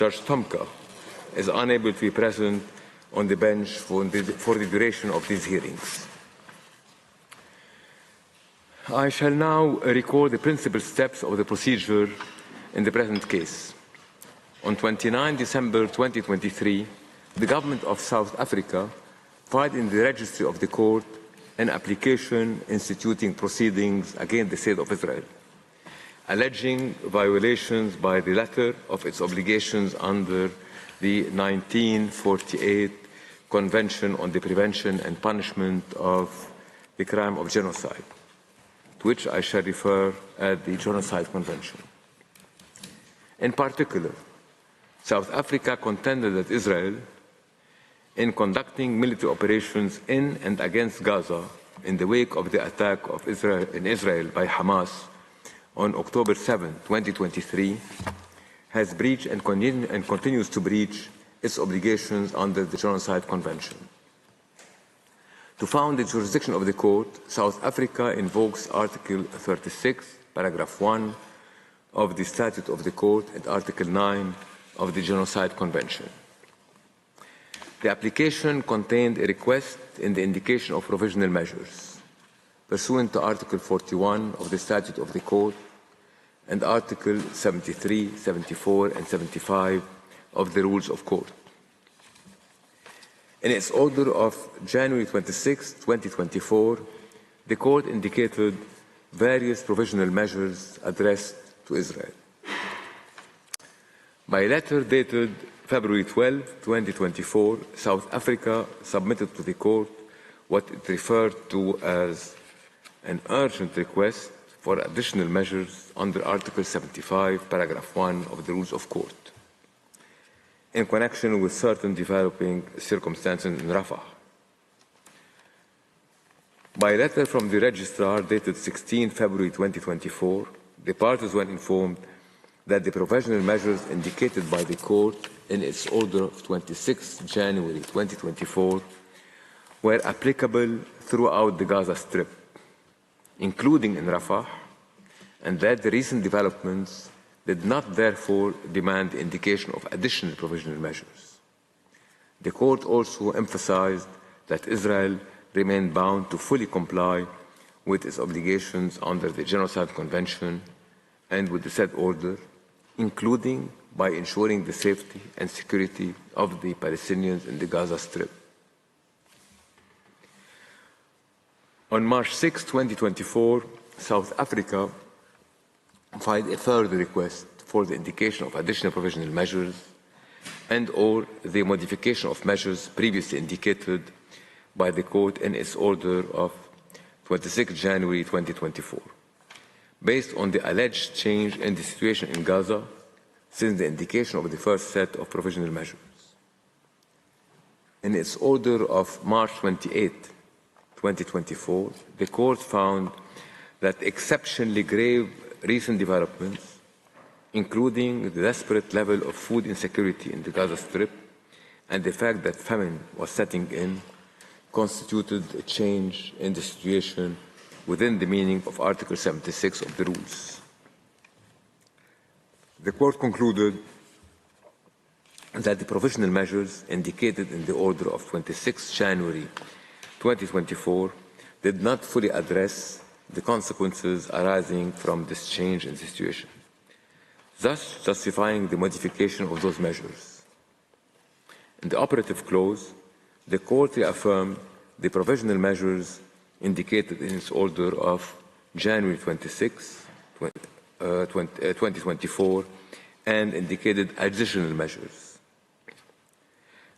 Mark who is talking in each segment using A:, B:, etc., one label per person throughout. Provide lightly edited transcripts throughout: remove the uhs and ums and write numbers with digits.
A: Judge Tomka is unable to be present on the bench for the duration of these hearings. I shall now record the principal steps of the procedure in the present case. On 29 December 2023, the government of South Africa filed in the registry of the court an application instituting proceedings against the State of Israel, alleging violations by the letter of its obligations under the 1948 Convention on the Prevention and Punishment of the Crime of Genocide, to which I shall refer as the Genocide Convention. In particular, South Africa contended that Israel, in conducting military operations in and against Gaza in the wake of the attack of Israel by Hamas on October 7, 2023, has breached and continues to breach its obligations under the Genocide Convention. To found the jurisdiction of the court, South Africa invokes Article 36, Paragraph 1 of the Statute of the Court and Article 9 of the Genocide Convention. The application contained a request in the indication of provisional measures, pursuant to Article 41 of the Statute of the Court and Article 73, 74, and 75 of the Rules of Court. In its order of January 26, 2024, the Court indicated various provisional measures addressed to Israel. By letter dated February 12, 2024, South Africa submitted to the Court what it referred to as an urgent request for additional measures under Article 75, Paragraph 1 of the Rules of Court, in connection with certain developing circumstances in Rafah. By letter from the Registrar dated 16 February 2024, the parties were informed that the provisional measures indicated by the Court in its order of 26 January 2024 were applicable throughout the Gaza Strip, including in Rafah, and that the recent developments did not therefore demand the indication of additional provisional measures. The Court also emphasized that Israel remained bound to fully comply with its obligations under the Genocide Convention and with the said order, including by ensuring the safety and security of the Palestinians in the Gaza Strip. On March 6, 2024, South Africa filed a further request for the indication of additional provisional measures and/or the modification of measures previously indicated by the Court in its order of 26 January 2024, based on the alleged change in the situation in Gaza since the indication of the first set of provisional measures. In its order of March 28, 2024, the Court found that exceptionally grave recent developments, including the desperate level of food insecurity in the Gaza Strip and the fact that famine was setting in, constituted a change in the situation within the meaning of Article 76 of the rules. The Court concluded that the provisional measures indicated in the order of 26 January 2024 did not fully address the consequences arising from this change in the situation, thus justifying the modification of those measures. In the operative clause, the Court reaffirmed the provisional measures indicated in its order of January 26, 2024, and indicated additional measures.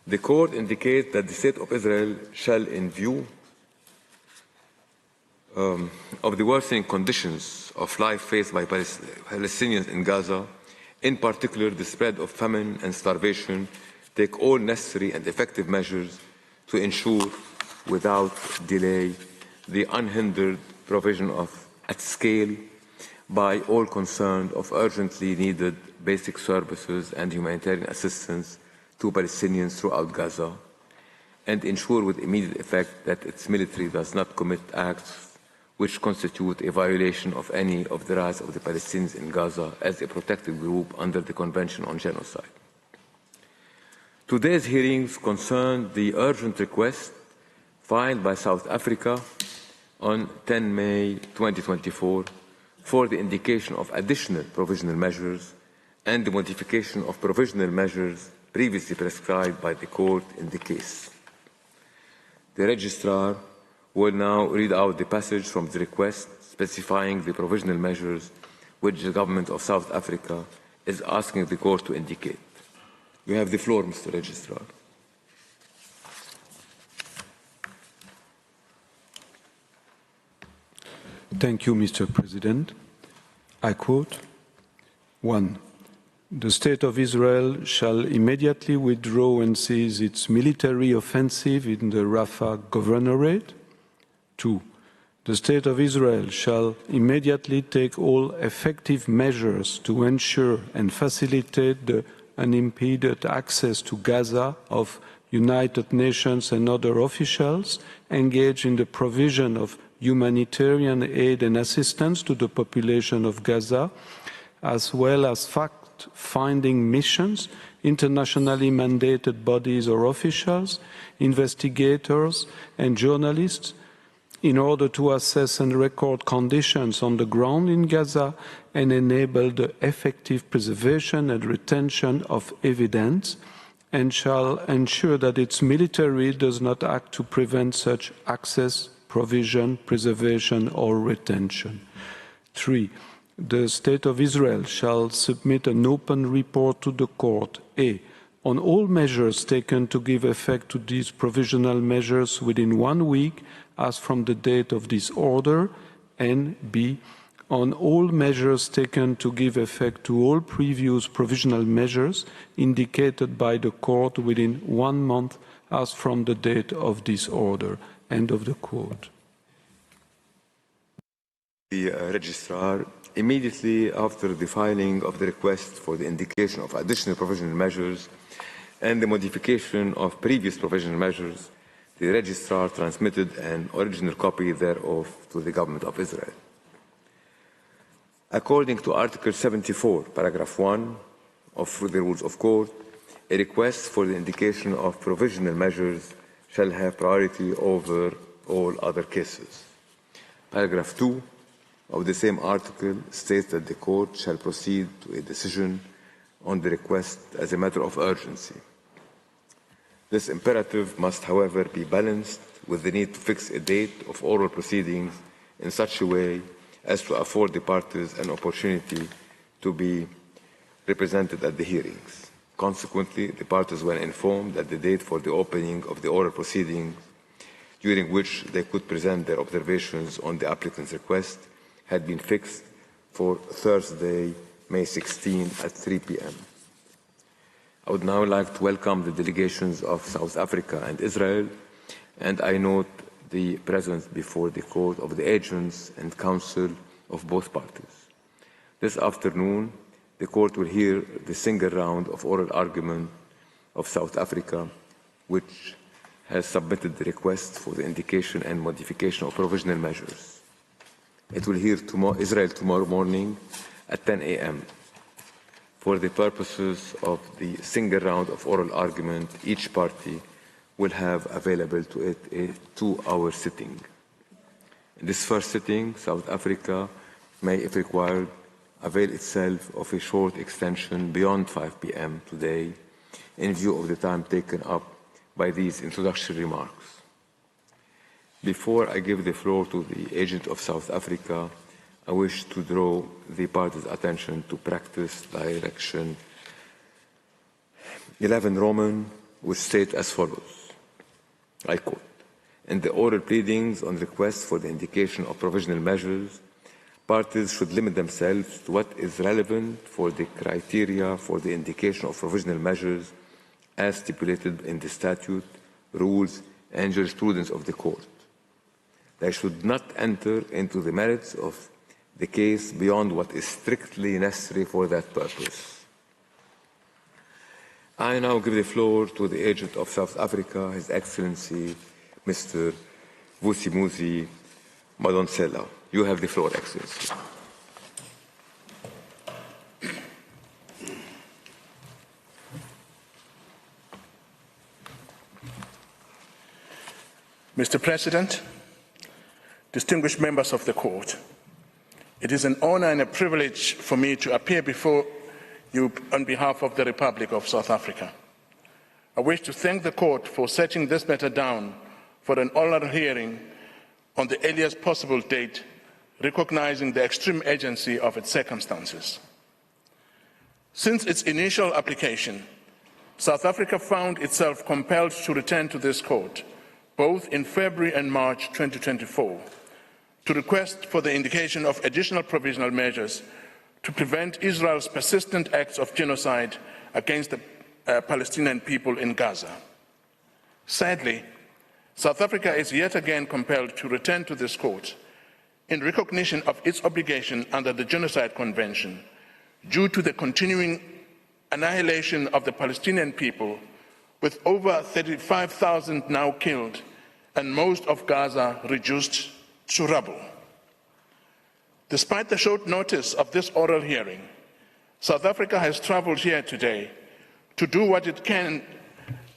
A: The Court indicates that the State of Israel shall, in view of the worsening conditions of life faced by Palestinians in Gaza, in particular the spread of famine and starvation, take all necessary and effective measures to ensure, without delay, the unhindered provision of, at scale, by all concerned, of urgently needed basic services and humanitarian assistance to Palestinians throughout Gaza, and ensure with immediate effect that its military does not commit acts which constitute a violation of any of the rights of the Palestinians in Gaza as a protected group under the Convention on Genocide. Today's hearings concern the urgent request filed by South Africa on 10 May 2024 for the indication of additional provisional measures and the modification of provisional measures previously prescribed by the court in the case. The Registrar will now read out the passage from the request specifying the provisional measures which the Government of South Africa is asking the court to indicate. You have the floor, Mr. Registrar.
B: Thank you, Mr. President. I quote, 1. The State of Israel shall immediately withdraw and cease its military offensive in the Rafah governorate. 2. The State of Israel shall immediately take all effective measures to ensure and facilitate the unimpeded access to Gaza of United Nations and other officials engaged in the provision of humanitarian aid and assistance to the population of Gaza, as well as fact-finding missions, internationally mandated bodies or officials, investigators and journalists, in order to assess and record conditions on the ground in Gaza and enable the effective preservation and retention of evidence, and shall ensure that its military does not act to prevent such access, provision, preservation or retention. 3. The State of Israel shall submit an open report to the court, A, on all measures taken to give effect to these provisional measures within 1 week as from the date of this order, and B, on all measures taken to give effect to all previous provisional measures indicated by the court within 1 month as from the date of this order. End of the quote.
A: The Registrar, immediately after the filing of the request for the indication of additional provisional measures and the modification of previous provisional measures, the Registrar transmitted an original copy thereof to the Government of Israel. According to Article 74, Paragraph 1 of the Rules of Court, a request for the indication of provisional measures shall have priority over all other cases. Paragraph 2 of the same article states that the court shall proceed to a decision on the request as a matter of urgency. This imperative must, however, be balanced with the need to fix a date of oral proceedings in such a way as to afford the parties an opportunity to be represented at the hearings. Consequently, the parties were informed that the date for the opening of the oral proceedings, during which they could present their observations on the applicant's request, had been fixed for Thursday, May 16 at 3 p.m. I would now like to welcome the delegations of South Africa and Israel, and I note the presence before the court of the agents and counsel of both parties. This afternoon, the court will hear the single round of oral argument of South Africa, which has submitted the request for the indication and modification of provisional measures. It will hear Israel tomorrow morning at 10 a.m. For the purposes of the single round of oral argument, each party will have available to it a 2-hour sitting. In this first sitting, South Africa may, if required, avail itself of a short extension beyond 5 p.m. today in view of the time taken up by these introductory remarks. Before I give the floor to the agent of South Africa, I wish to draw the parties' attention to practice direction 11 Roman, which state as follows. I quote, "In the oral pleadings on request for the indication of provisional measures, parties should limit themselves to what is relevant for the criteria for the indication of provisional measures as stipulated in the statute, rules, and jurisprudence of the court. They should not enter into the merits of the case beyond what is strictly necessary for that purpose." I now give the floor to the agent of South Africa, His Excellency, Mr. Vusimuzi Madonsela. You have the floor, Excellency.
C: Mr. President, distinguished members of the Court, it is an honor and a privilege for me to appear before you on behalf of the Republic of South Africa. I wish to thank the Court for setting this matter down for an oral hearing on the earliest possible date, recognizing the extreme urgency of its circumstances. Since its initial application, South Africa found itself compelled to return to this court, both in February and March 2024, to request for the indication of additional provisional measures to prevent Israel's persistent acts of genocide against the Palestinian people in Gaza. Sadly, South Africa is yet again compelled to return to this court in recognition of its obligation under the Genocide Convention due to the continuing annihilation of the Palestinian people, with over 35,000 now killed and most of Gaza reduced to rubble. Despite the short notice of this oral hearing, South Africa has traveled here today to do what it can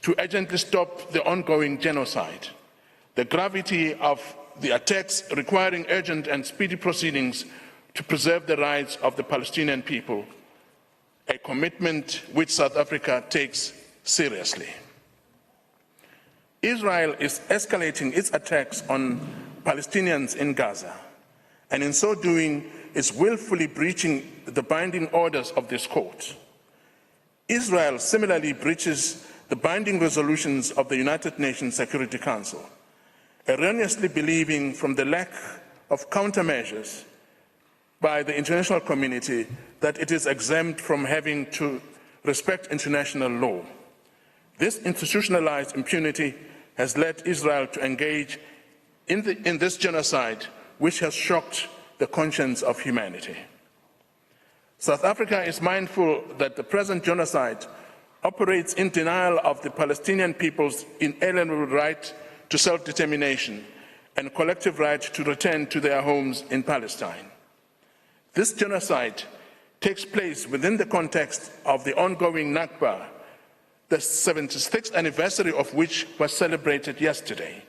C: to urgently stop the ongoing genocide. The gravity of the attacks requiring urgent and speedy proceedings to preserve the rights of the Palestinian people, a commitment which South Africa takes seriously. Israel is escalating its attacks on Palestinians in Gaza, and in so doing is willfully breaching the binding orders of this court. Israel similarly breaches the binding resolutions of the United Nations Security Council, erroneously believing from the lack of countermeasures by the international community that it is exempt from having to respect international law. This institutionalized impunity has led Israel to engage in this genocide, which has shocked the conscience of humanity. South Africa is mindful that the present genocide operates in denial of the Palestinian people's inalienable right to self-determination and collective right to return to their homes in Palestine. This genocide takes place within the context of the ongoing Nakba, the 76th anniversary of which was celebrated yesterday.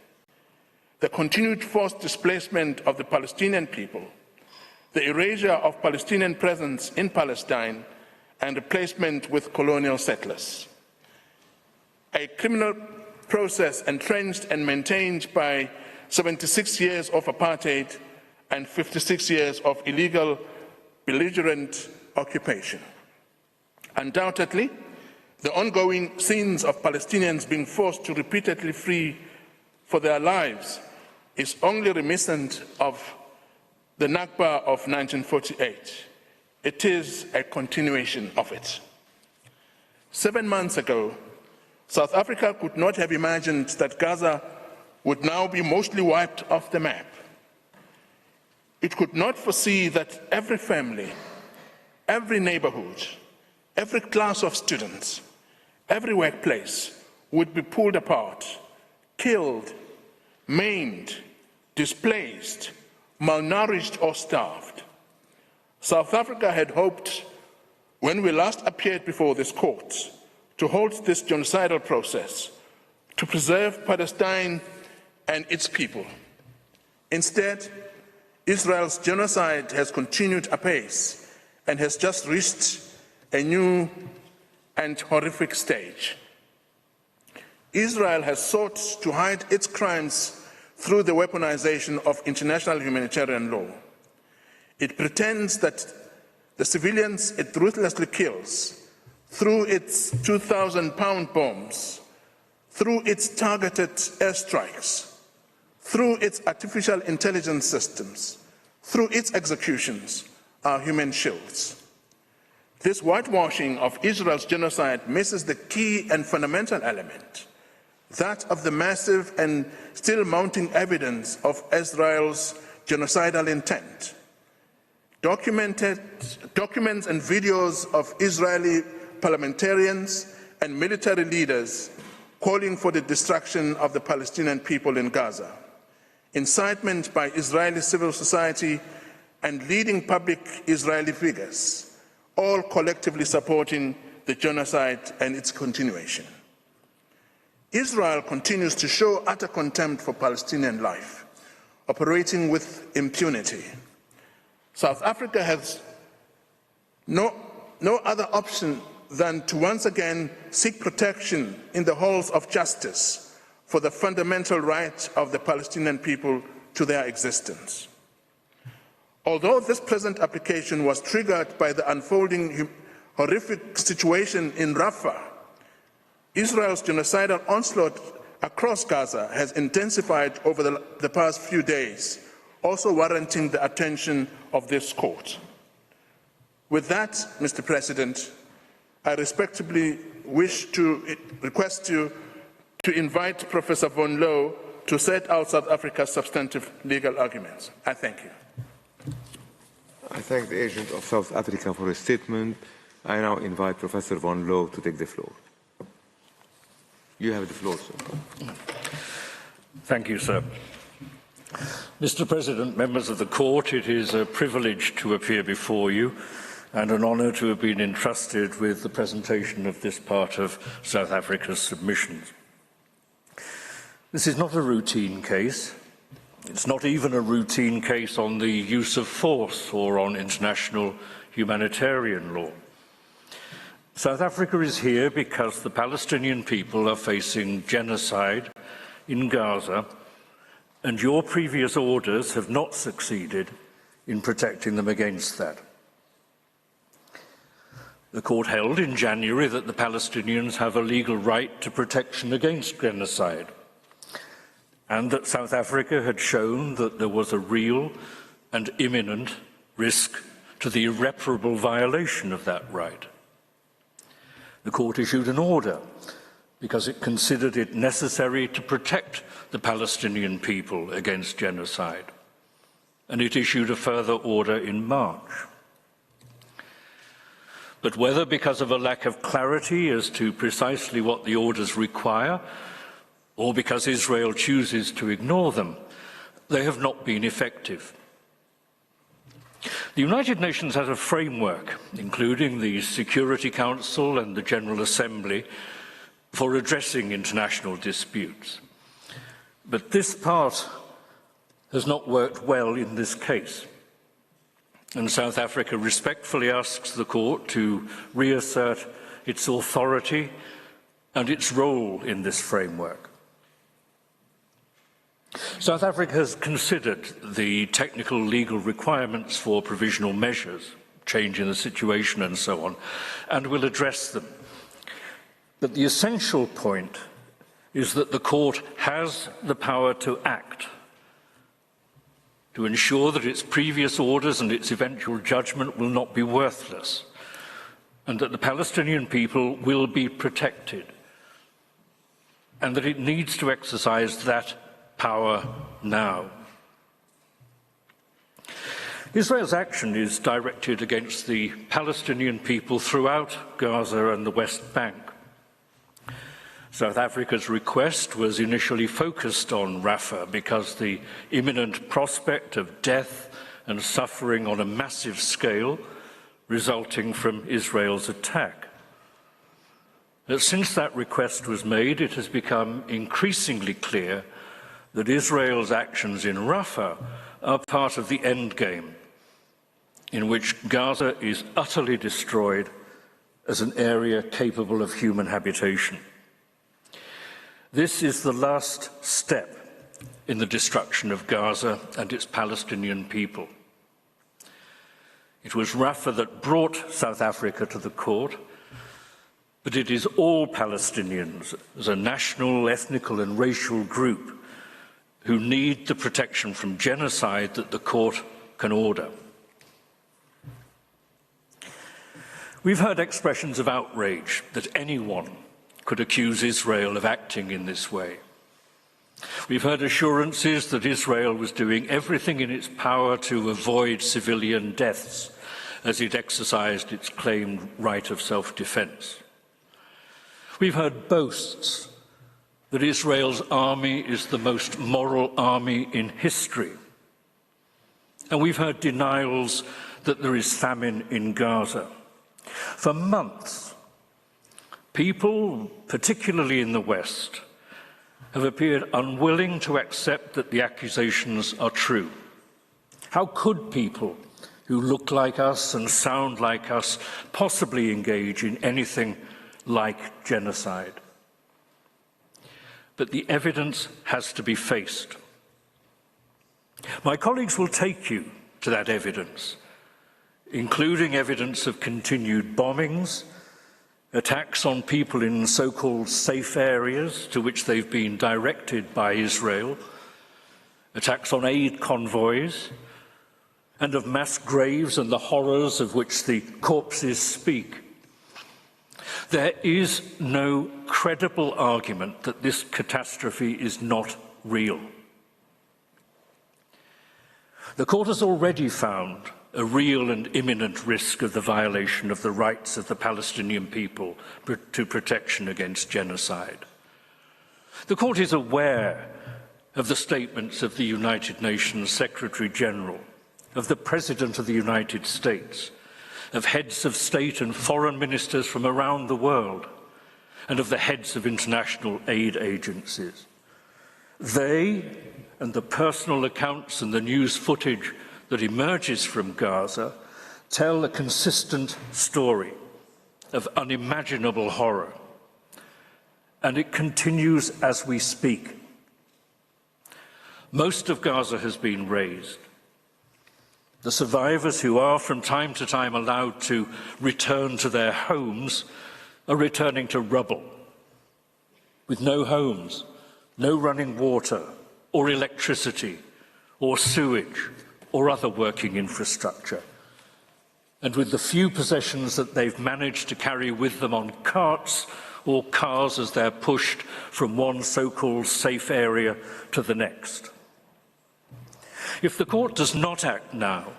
C: The continued forced displacement of the Palestinian people, the erasure of Palestinian presence in Palestine, and replacement with colonial settlers. A criminal process entrenched and maintained by 76 years of apartheid and 56 years of illegal belligerent occupation. Undoubtedly, the ongoing scenes of Palestinians being forced to repeatedly flee for their lives is only reminiscent of the Nakba of 1948. It is a continuation of it. 7 months ago, South Africa could not have imagined that Gaza would now be mostly wiped off the map. It could not foresee that every family, every neighborhood, every class of students, every workplace would be pulled apart, killed, maimed, displaced, malnourished or starved. South Africa had hoped, when we last appeared before this court, to halt this genocidal process, to preserve Palestine and its people. Instead, Israel's genocide has continued apace and has just reached a new and horrific stage. Israel has sought to hide its crimes through the weaponization of international humanitarian law. It pretends that the civilians it ruthlessly kills through its 2,000-pound bombs, through its targeted airstrikes, through its artificial intelligence systems, through its executions, are human shields. This whitewashing of Israel's genocide misses the key and fundamental element, that of the massive and still mounting evidence of Israel's genocidal intent. Documents and videos of Israeli parliamentarians and military leaders calling for the destruction of the Palestinian people in Gaza, incitement by Israeli civil society and leading public Israeli figures, all collectively supporting the genocide and its continuation. Israel continues to show utter contempt for Palestinian life, operating with impunity. South Africa has no other option than to once again seek protection in the halls of justice for the fundamental right of the Palestinian people to their existence. Although this present application was triggered by the unfolding horrific situation in Rafah, Israel's genocidal onslaught across Gaza has intensified over the past few days, also warranting the attention of this court. With that, Mr. President, I respectfully wish to request you to invite Professor Von Loh to set out South Africa's substantive legal arguments. I thank you.
A: I thank the agent of South Africa for his statement. I now invite Professor Von Loh to take the floor. You have the floor, sir.
D: Thank you, sir. Mr. President, members of the court, it is a privilege to appear before you and an honour to have been entrusted with the presentation of this part of South Africa's submissions. This is not a routine case. It's not even a routine case on the use of force or on international humanitarian law. South Africa is here because the Palestinian people are facing genocide in Gaza, and your previous orders have not succeeded in protecting them against that. The court held in January that the Palestinians have a legal right to protection against genocide, and that South Africa had shown that there was a real and imminent risk to the irreparable violation of that right. The court issued an order because it considered it necessary to protect the Palestinian people against genocide, and it issued a further order in March. But whether because of a lack of clarity as to precisely what the orders require, or because Israel chooses to ignore them, they have not been effective. The United Nations has a framework, including the Security Council and the General Assembly, for addressing international disputes. But this part has not worked well in this case. And South Africa respectfully asks the court to reassert its authority and its role in this framework. South Africa has considered the technical legal requirements for provisional measures, change in the situation and so on, and will address them. But the essential point is that the court has the power to act, to ensure that its previous orders and its eventual judgment will not be worthless, and that the Palestinian people will be protected, and that it needs to exercise that power now. Israel's action is directed against the Palestinian people throughout Gaza and the West Bank. South Africa's request was initially focused on Rafah because the imminent prospect of death and suffering on a massive scale resulting from Israel's attack. But since that request was made, it has become increasingly clear that Israel's actions in Rafah are part of the endgame, in which Gaza is utterly destroyed as an area capable of human habitation. This is the last step in the destruction of Gaza and its Palestinian people. It was Rafah that brought South Africa to the court, but it is all Palestinians as a national, ethnical and racial group who need the protection from genocide that the court can order. We've heard expressions of outrage that anyone could accuse Israel of acting in this way. We've heard assurances that Israel was doing everything in its power to avoid civilian deaths as it exercised its claimed right of self-defense. We've heard boasts that Israel's army is the most moral army in history. And we've heard denials that there is famine in Gaza. For months, people, particularly in the West, have appeared unwilling to accept that the accusations are true. How could people who look like us and sound like us possibly engage in anything like genocide? But the evidence has to be faced. My colleagues will take you to that evidence, including evidence of continued bombings, attacks on people in so-called safe areas to which they've been directed by Israel, attacks on aid convoys, and of mass graves and the horrors of which the corpses speak. There is no credible argument that this catastrophe is not real. The court has already found a real and imminent risk of the violation of the rights of the Palestinian people to protection against genocide. The court is aware of the statements of the United Nations Secretary General, of the President of the United States, of heads of state and foreign ministers from around the world, and of the heads of international aid agencies. They, and the personal accounts and the news footage that emerges from Gaza, tell a consistent story of unimaginable horror. And it continues as we speak. Most of Gaza has been razed. The survivors who are from time to time allowed to return to their homes are returning to rubble, with no homes, no running water or electricity or sewage or other working infrastructure, and with the few possessions that they've managed to carry with them on carts or cars as they're pushed from one so-called safe area to the next. If the court does not act now,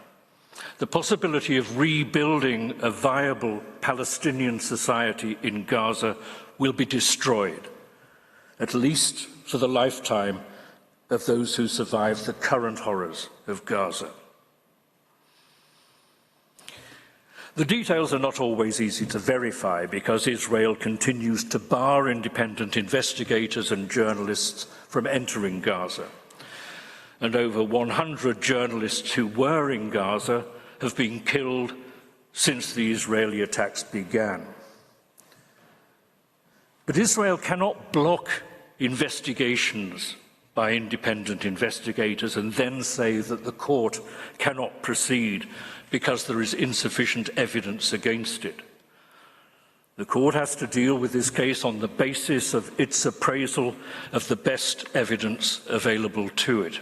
D: the possibility of rebuilding a viable Palestinian society in Gaza will be destroyed, at least for the lifetime of those who survived the current horrors of Gaza. The details are not always easy to verify because Israel continues to bar independent investigators and journalists from entering Gaza. And over 100 journalists who were in Gaza have been killed since the Israeli attacks began. But Israel cannot block investigations by independent investigators and then say that the court cannot proceed because there is insufficient evidence against it. The court has to deal with this case on the basis of its appraisal of the best evidence available to it.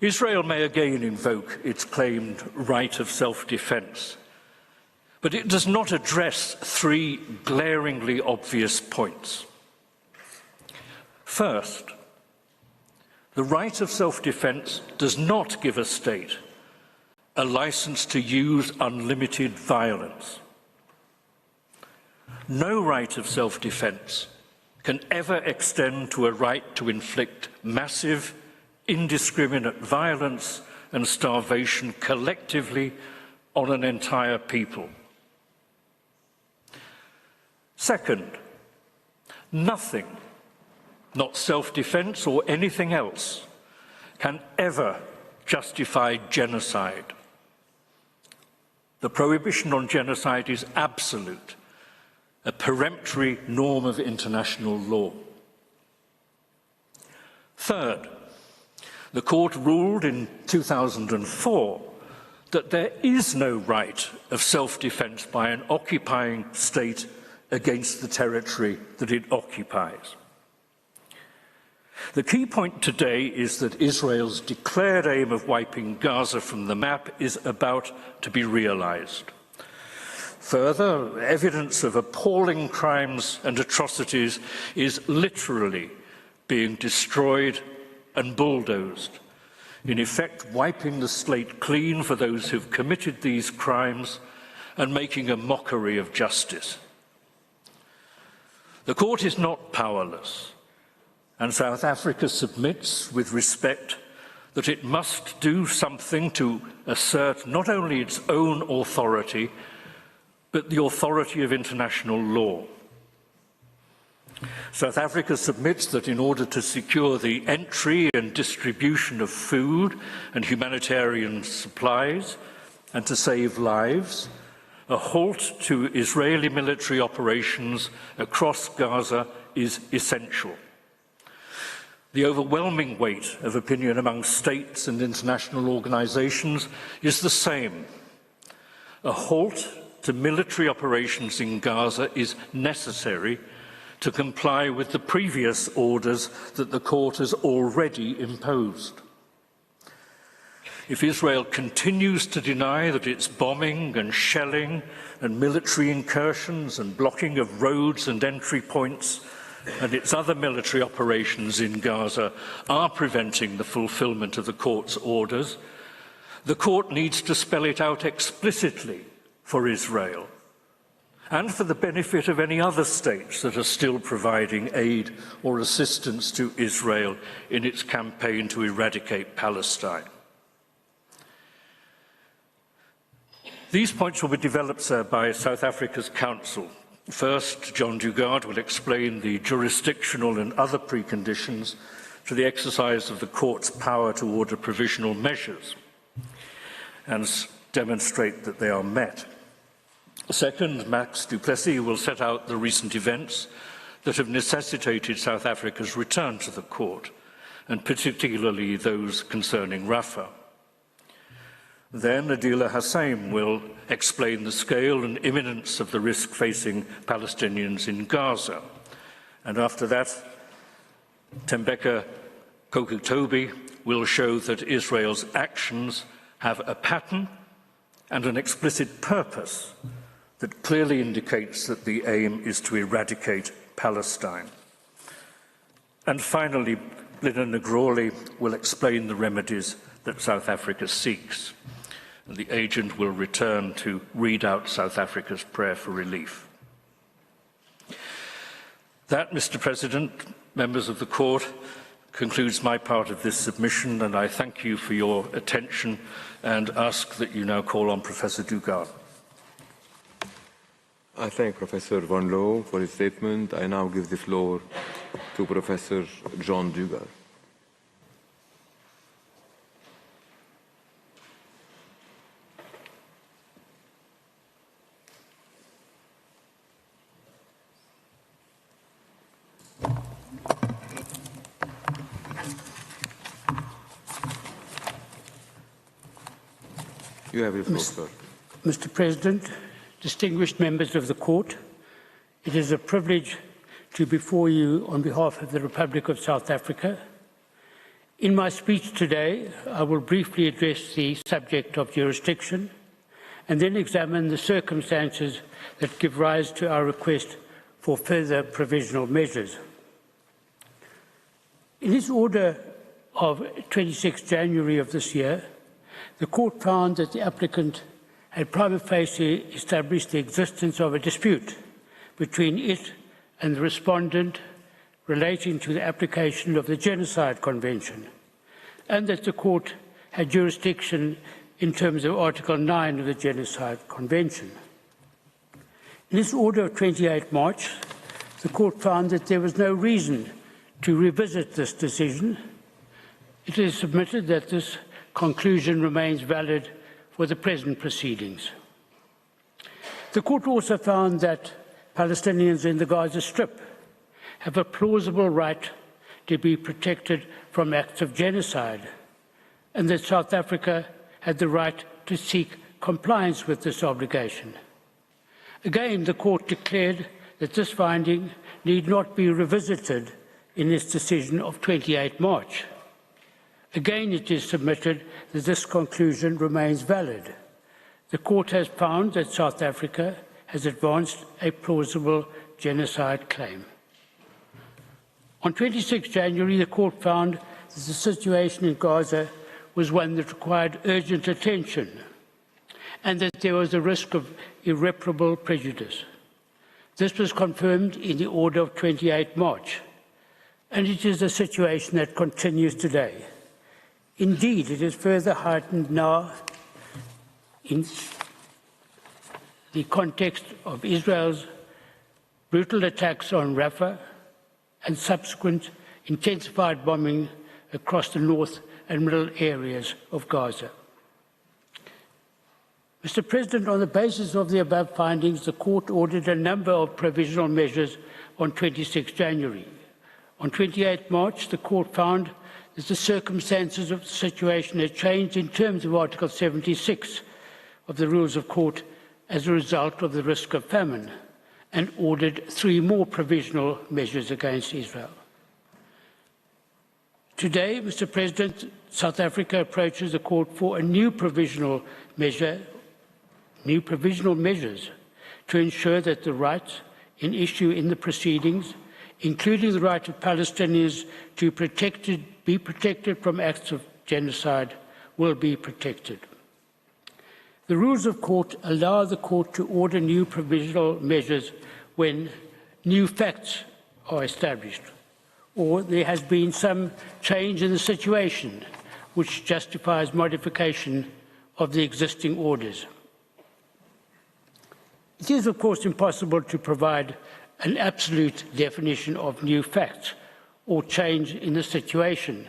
D: Israel may again invoke its claimed right of self-defense, but it does not address three glaringly obvious points. First, the right of self-defense does not give a state a license to use unlimited violence. No right of self-defense can ever extend to a right to inflict massive, indiscriminate violence and starvation collectively on an entire people. Second, nothing, not self-defense or anything else, can ever justify genocide. The prohibition on genocide is absolute, a peremptory norm of international law. Third, the court ruled in 2004 that there is no right of self-defense by an occupying state against the territory that it occupies. The key point today is that Israel's declared aim of wiping Gaza from the map is about to be realized. Further, evidence of appalling crimes and atrocities is literally being destroyed and bulldozed, in effect wiping the slate clean for those who've committed these crimes and making a mockery of justice. The court is not powerless, and South Africa submits with respect that it must do something to assert not only its own authority, but the authority of international law. South Africa submits that in order to secure the entry and distribution of food and humanitarian supplies and to save lives, a halt to Israeli military operations across Gaza is essential. The overwhelming weight of opinion among states and international organisations is the same. A halt to military operations in Gaza is necessary to comply with the previous orders that the court has already imposed. If Israel continues to deny that its bombing and shelling and military incursions and blocking of roads and entry points and its other military operations in Gaza are preventing the fulfilment of the court's orders, the court needs to spell it out explicitly for Israel and for the benefit of any other states that are still providing aid or assistance to Israel in its campaign to eradicate Palestine. These points will be developed, sir, by South Africa's Council. First, John Dugard will explain the jurisdictional and other preconditions to the exercise of the court's power to order provisional measures and demonstrate that they are met. Second, Max du Plessis will set out the recent events that have necessitated South Africa's return to the court, and particularly those concerning Rafah. Then Adila Hassain will explain the scale and imminence of the risk facing Palestinians in Gaza. And after that, Tembeka Kokutobi will show that Israel's actions have a pattern and an explicit purpose that clearly indicates that the aim is to eradicate Palestine. And finally, Lina Negroli will explain the remedies that South Africa seeks. And the agent will return to read out South Africa's prayer for relief. That, Mr. President, members of the court, concludes my part of this submission, and I thank you for your attention and ask that you now call on Professor Dugard.
A: I thank Professor Van Loo for his statement. I now give the floor to Professor John Dugard. You have the floor, sir.
E: Mr. President, distinguished members of the court, it is a privilege to be before you on behalf of the Republic of South Africa. In my speech today, I will briefly address the subject of jurisdiction and then examine the circumstances that give rise to our request for further provisional measures. In its order of 26 January of this year, the court found that the applicant had prima facie established the existence of a dispute between it and the respondent relating to the application of the Genocide Convention, and that the court had jurisdiction in terms of Article 9 of the Genocide Convention. In its order of 28 March, the court found that there was no reason to revisit this decision. It is submitted that this conclusion remains valid for the present proceedings. The court also found that Palestinians in the Gaza Strip have a plausible right to be protected from acts of genocide, and that South Africa had the right to seek compliance with this obligation. Again, the court declared that this finding need not be revisited in its decision of 28 March. Again, it is submitted that this conclusion remains valid. The court has found that South Africa has advanced a plausible genocide claim. On 26 January, the court found that the situation in Gaza was one that required urgent attention and that there was a risk of irreparable prejudice. This was confirmed in the order of 28 March, and it is a situation that continues today. Indeed, it is further heightened now in the context of Israel's brutal attacks on Rafah and subsequent intensified bombing across the north and middle areas of Gaza. Mr. President, on the basis of the above findings, the Court ordered a number of provisional measures on 26 January. On 28 March, the Court found that the circumstances of the situation had changed in terms of Article 76 of the Rules of Court as a result of the risk of famine, and ordered 3 more provisional measures against Israel. Today, Mr. President, South Africa approaches the Court for a new provisional measures to ensure that the rights in issue in the proceedings, including the right of Palestinians to be protected from acts of genocide, will be protected. The rules of court allow the court to order new provisional measures when new facts are established, or there has been some change in the situation which justifies modification of the existing orders. It is, of course, impossible to provide an absolute definition of new facts or change in the situation,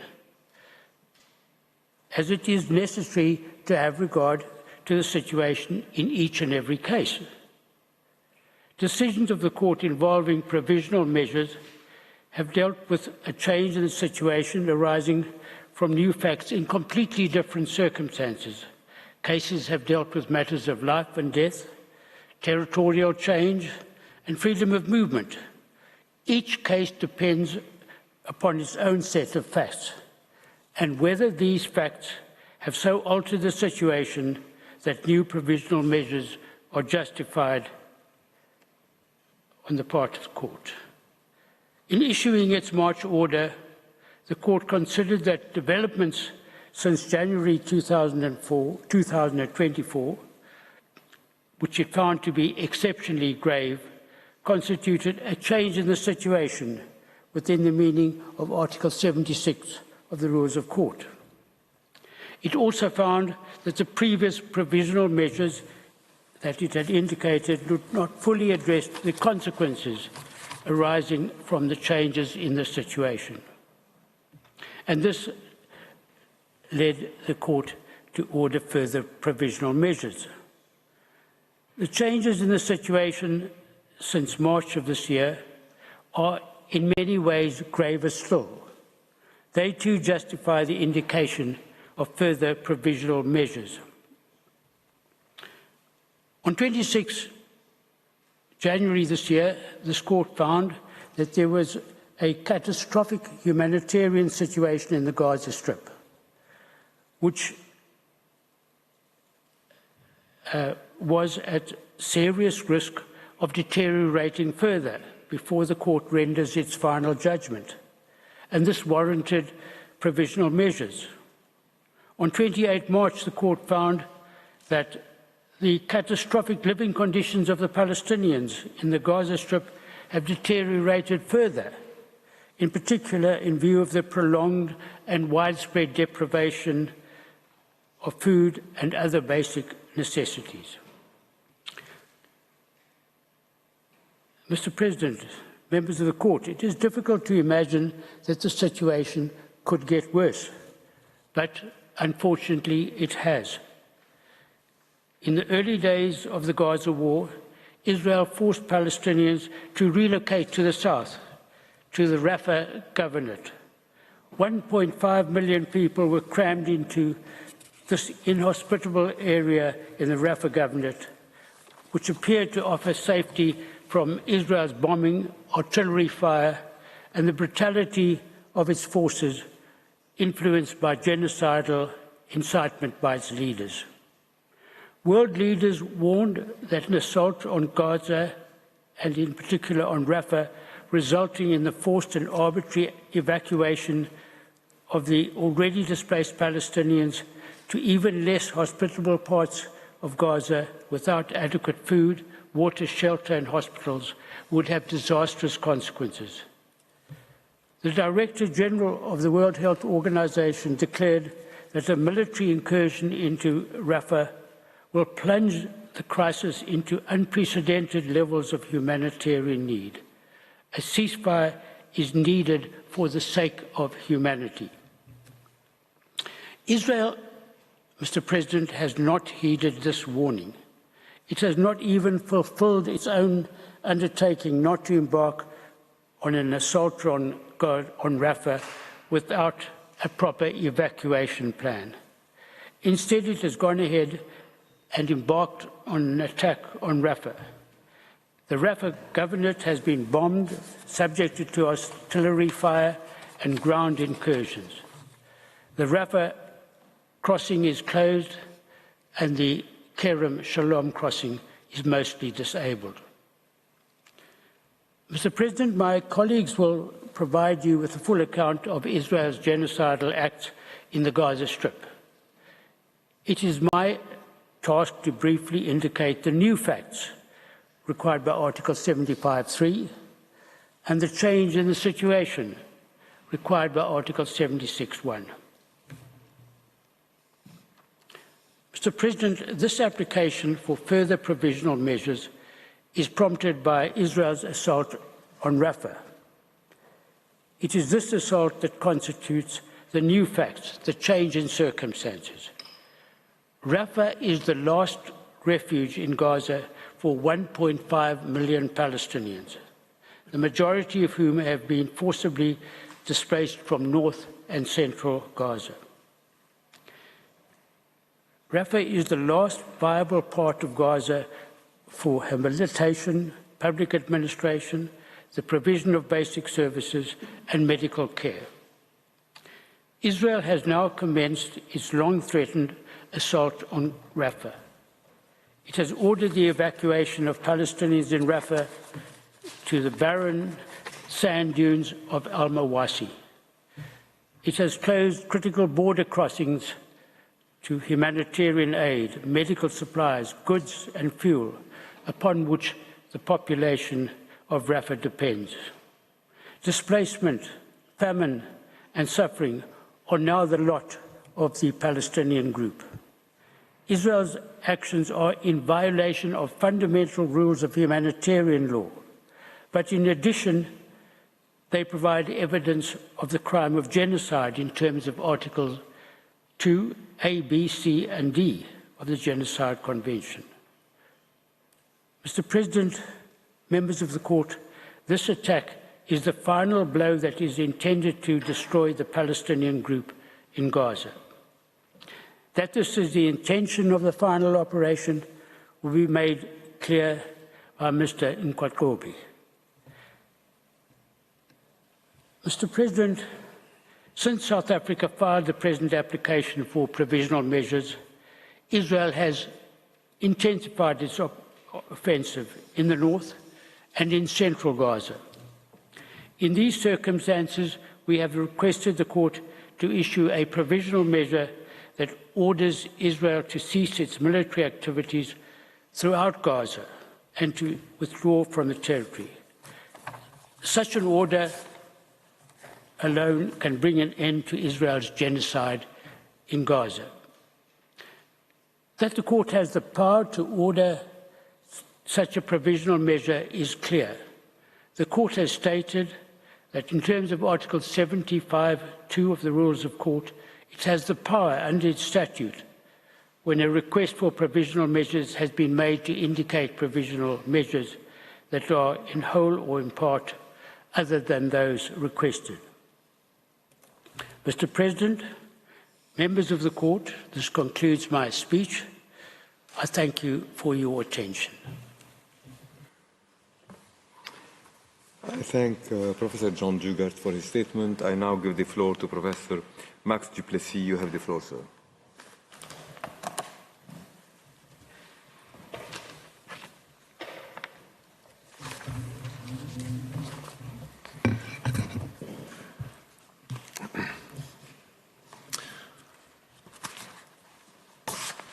E: as it is necessary to have regard to the situation in each and every case. Decisions of the Court involving provisional measures have dealt with a change in the situation arising from new facts in completely different circumstances. Cases have dealt with matters of life and death, territorial change, and freedom of movement. Each case depends upon its own set of facts, and whether these facts have so altered the situation that new provisional measures are justified on the part of the Court. In issuing its March order, the Court considered that developments since January 2024, which it found to be exceptionally grave, constituted a change in the situation within the meaning of Article 76 of the Rules of Court. It also found that the previous provisional measures that it had indicated did not fully address the consequences arising from the changes in the situation. And this led the Court to order further provisional measures. The changes in the situation since March of this year are in many ways graver still. They too justify the indication of further provisional measures. On 26 January this year, this Court found that there was a catastrophic humanitarian situation in the Gaza Strip, which was at serious risk of deteriorating further before the Court renders its final judgment, and this warranted provisional measures. On 28 March, the Court found that the catastrophic living conditions of the Palestinians in the Gaza Strip have deteriorated further, in particular in view of the prolonged and widespread deprivation of food and other basic necessities. Mr. President, members of the Court, it is difficult to imagine that the situation could get worse, but unfortunately it has. In the early days of the Gaza war, Israel forced Palestinians to relocate to the south, to the Rafah governorate. 1.5 million people were crammed into this inhospitable area in the Rafah governorate, which appeared to offer safety from Israel's bombing, artillery fire, and the brutality of its forces, influenced by genocidal incitement by its leaders. World leaders warned that an assault on Gaza, and in particular on Rafah, resulting in the forced and arbitrary evacuation of the already displaced Palestinians to even less hospitable parts of Gaza without adequate food, water, shelter and hospitals would have disastrous consequences. The Director General of the World Health Organization declared that a military incursion into Rafah will plunge the crisis into unprecedented levels of humanitarian need. A ceasefire is needed for the sake of humanity. Israel, Mr. President, has not heeded this warning. It has not even fulfilled its own undertaking not to embark on an assault on Rafah without a proper evacuation plan. Instead, it has gone ahead and embarked on an attack on Rafah. The Rafah governorate has been bombed, subjected to artillery fire and ground incursions. The Rafah crossing is closed and the Kerem Shalom crossing is mostly disabled. Mr. President, my colleagues will provide you with a full account of Israel's genocidal acts in the Gaza Strip. It is my task to briefly indicate the new facts required by Article 75(3) and the change in the situation required by Article 76(1). Mr. President, this application for further provisional measures is prompted by Israel's assault on Rafah. It is this assault that constitutes the new facts, the change in circumstances. Rafah is the last refuge in Gaza for 1.5 million Palestinians, the majority of whom have been forcibly displaced from north and central Gaza. Rafah is the last viable part of Gaza for rehabilitation, public administration, the provision of basic services and medical care. Israel has now commenced its long-threatened assault on Rafah. It has ordered the evacuation of Palestinians in Rafah to the barren sand dunes of Al-Mawasi. It has closed critical border crossings to humanitarian aid, medical supplies, goods and fuel, upon which the population of Rafah depends. Displacement, famine and suffering are now the lot of the Palestinian group. Israel's actions are in violation of fundamental rules of humanitarian law, but in addition, they provide evidence of the crime of genocide in terms of Articles 2, A, B, C, and D of the Genocide Convention. Mr. President, members of the Court, this attack is the final blow that is intended to destroy the Palestinian group in Gaza. That this is the intention of the final operation will be made clear by Mr. Nkwakobhi. Mr. President, since South Africa filed the present application for provisional measures, Israel has intensified its offensive in the north and in central Gaza. In these circumstances, we have requested the Court to issue a provisional measure that orders Israel to cease its military activities throughout Gaza and to withdraw from the territory. Such an order alone can bring an end to Israel's genocide in Gaza. That the Court has the power to order such a provisional measure is clear. The Court has stated that in terms of Article 75(2) of the Rules of Court, it has the power under its statute, when a request for provisional measures has been made, to indicate provisional measures that are in whole or in part other than those requested. Mr. President, members of the Court, this concludes my speech. I thank you for your attention.
A: I thank Professor John Dugard for his statement. I now give the floor to Professor Max Duplessis. You have the floor, sir.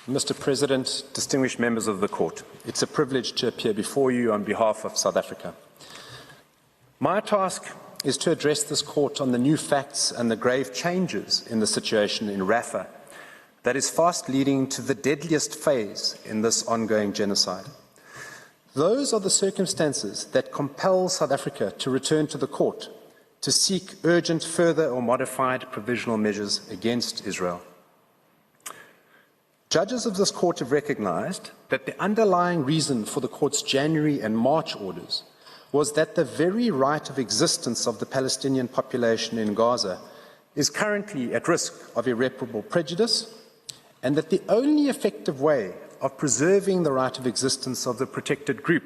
F: Mr. President, distinguished members of the Court, it's a privilege to appear before you on behalf of South Africa. My task is to address this Court on the new facts and the grave changes in the situation in Rafah that is fast leading to the deadliest phase in this ongoing genocide. Those are the circumstances that compel South Africa to return to the Court to seek urgent further or modified provisional measures against Israel. Judges of this court have recognized that the underlying reason for the court's January and March orders was that the very right of existence of the Palestinian population in Gaza is currently at risk of irreparable prejudice, and that the only effective way of preserving the right of existence of the protected group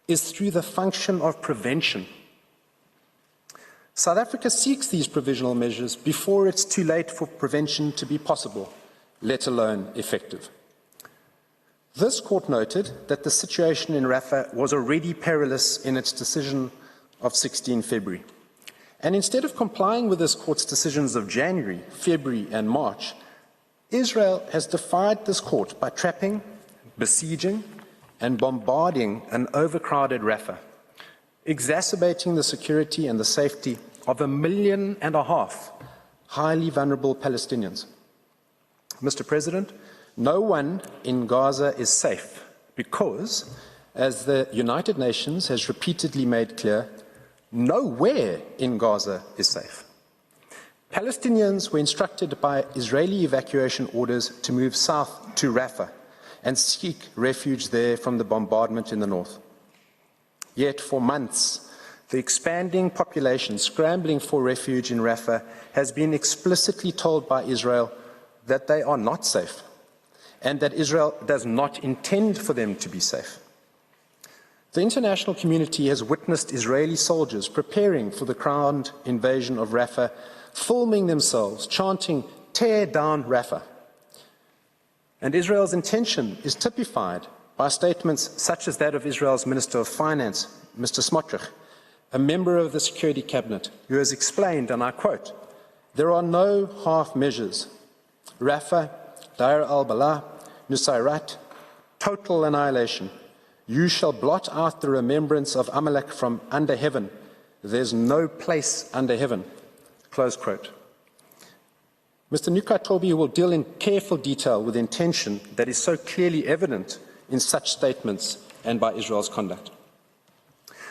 F: is through the function of prevention. South Africa seeks these provisional measures before it's too late for prevention to be possible, let alone effective. This court noted that the situation in Rafah was already perilous in its decision of 16 February. And instead of complying with this court's decisions of January, February, and March, Israel has defied this court by trapping, besieging, and bombarding an overcrowded Rafah, exacerbating the security and the safety of 1.5 million highly vulnerable Palestinians. Mr. President, no one in Gaza is safe because, as the United Nations has repeatedly made clear, nowhere in Gaza is safe. Palestinians were instructed by Israeli evacuation orders to move south to Rafah and seek refuge there from the bombardment in the north. Yet for months, the expanding population scrambling for refuge in Rafah has been explicitly told by Israel that they are not safe and that Israel does not intend for them to be safe. The international community has witnessed Israeli soldiers preparing for the ground invasion of Rafah, filming themselves, chanting, "Tear down Rafah." And Israel's intention is typified by statements such as that of Israel's Minister of Finance, Mr. Smotrich, a member of the Security Cabinet, who has explained, and I quote, "There are no half measures. Rafah, Deir al-Balah, Nusayrat, total annihilation. You shall blot out the remembrance of Amalek from under heaven. There's no place under heaven." Close quote. Mr. Nukatobi will deal in careful detail with intention that is so clearly evident in such statements and by Israel's conduct.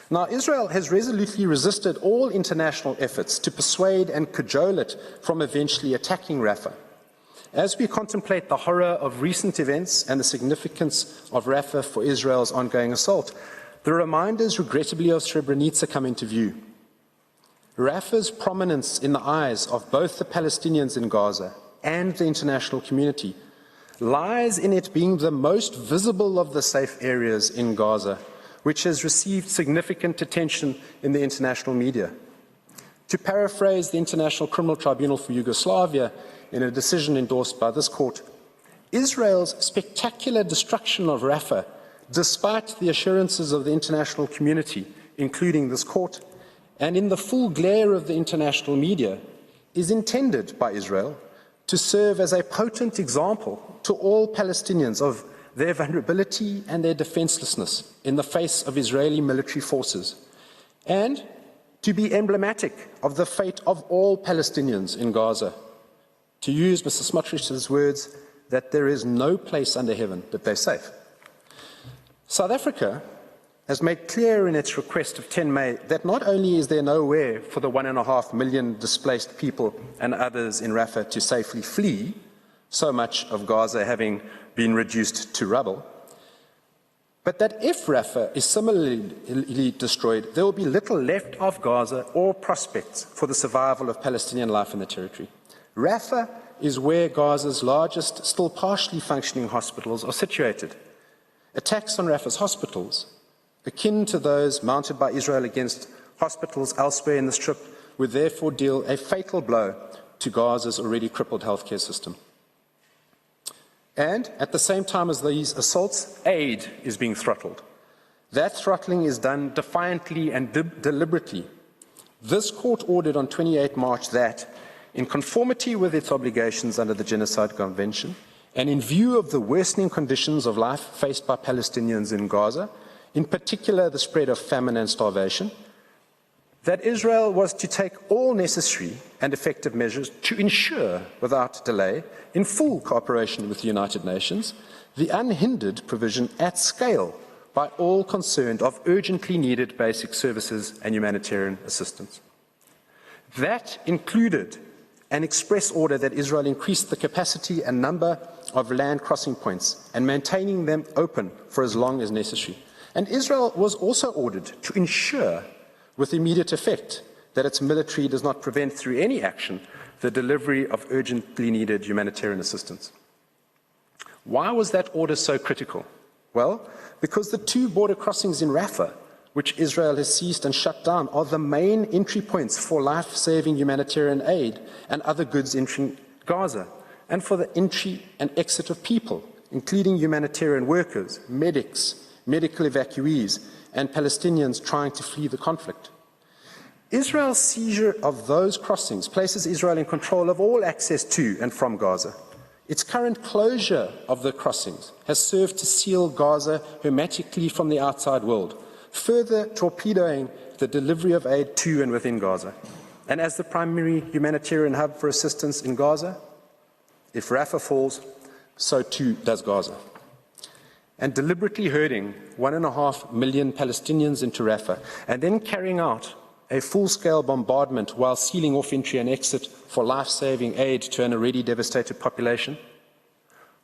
F: Now, Israel has resolutely resisted all international efforts to persuade and cajole it from eventually attacking Rafah. As we contemplate the horror of recent events and the significance of Rafah for Israel's ongoing assault, the reminders, regrettably, of Srebrenica come into view. Rafah's prominence in the eyes of both the Palestinians in Gaza and the international community lies in it being the most visible of the safe areas in Gaza, which has received significant attention in the international media. To paraphrase the International Criminal Tribunal for Yugoslavia in a decision endorsed by this court, Israel's spectacular destruction of Rafah, despite the assurances of the international community, including this court, and in the full glare of the international media, is intended by Israel to serve as a potent example to all Palestinians of their vulnerability and their defenselessness in the face of Israeli military forces, and to be emblematic of the fate of all Palestinians in Gaza. To use Mr. Smotrich's words, that there is no place under heaven that they're safe. South Africa has made clear in its request of 10 May that not only is there nowhere for the 1.5 million displaced people and others in Rafah to safely flee, so much of Gaza having been reduced to rubble, but that if Rafah is similarly destroyed, there will be little left of Gaza or prospects for the survival of Palestinian life in the territory. Rafah is where Gaza's largest, still partially functioning hospitals are situated. Attacks on Rafah's hospitals, akin to those mounted by Israel against hospitals elsewhere in the Strip, would therefore deal a fatal blow to Gaza's already crippled healthcare system. And at the same time as these assaults, aid is being throttled. That throttling is done defiantly and deliberately. This court ordered on 28 March that, in conformity with its obligations under the Genocide Convention, and in view of the worsening conditions of life faced by Palestinians in Gaza, in particular the spread of famine and starvation, that Israel was to take all necessary and effective measures to ensure, without delay, in full cooperation with the United Nations, the unhindered provision at scale by all concerned of urgently needed basic services and humanitarian assistance. That included an express order that Israel increased the capacity and number of land crossing points and maintaining them open for as long as necessary. And Israel was also ordered to ensure, with immediate effect, that its military does not prevent through any action the delivery of urgently needed humanitarian assistance. Why was that order so critical? Well, because the 2 border crossings in Rafah, which Israel has seized and shut down, are the main entry points for life-saving humanitarian aid and other goods entering Gaza, and for the entry and exit of people, including humanitarian workers, medics, medical evacuees, and Palestinians trying to flee the conflict. Israel's seizure of those crossings places Israel in control of all access to and from Gaza. Its current closure of the crossings has served to seal Gaza hermetically from the outside world, further torpedoing the delivery of aid to and within Gaza. And as the primary humanitarian hub for assistance in Gaza, if Rafah falls, so too does Gaza. And deliberately herding 1.5 million Palestinians into Rafah and then carrying out a full-scale bombardment while sealing off entry and exit for life-saving aid to an already devastated population,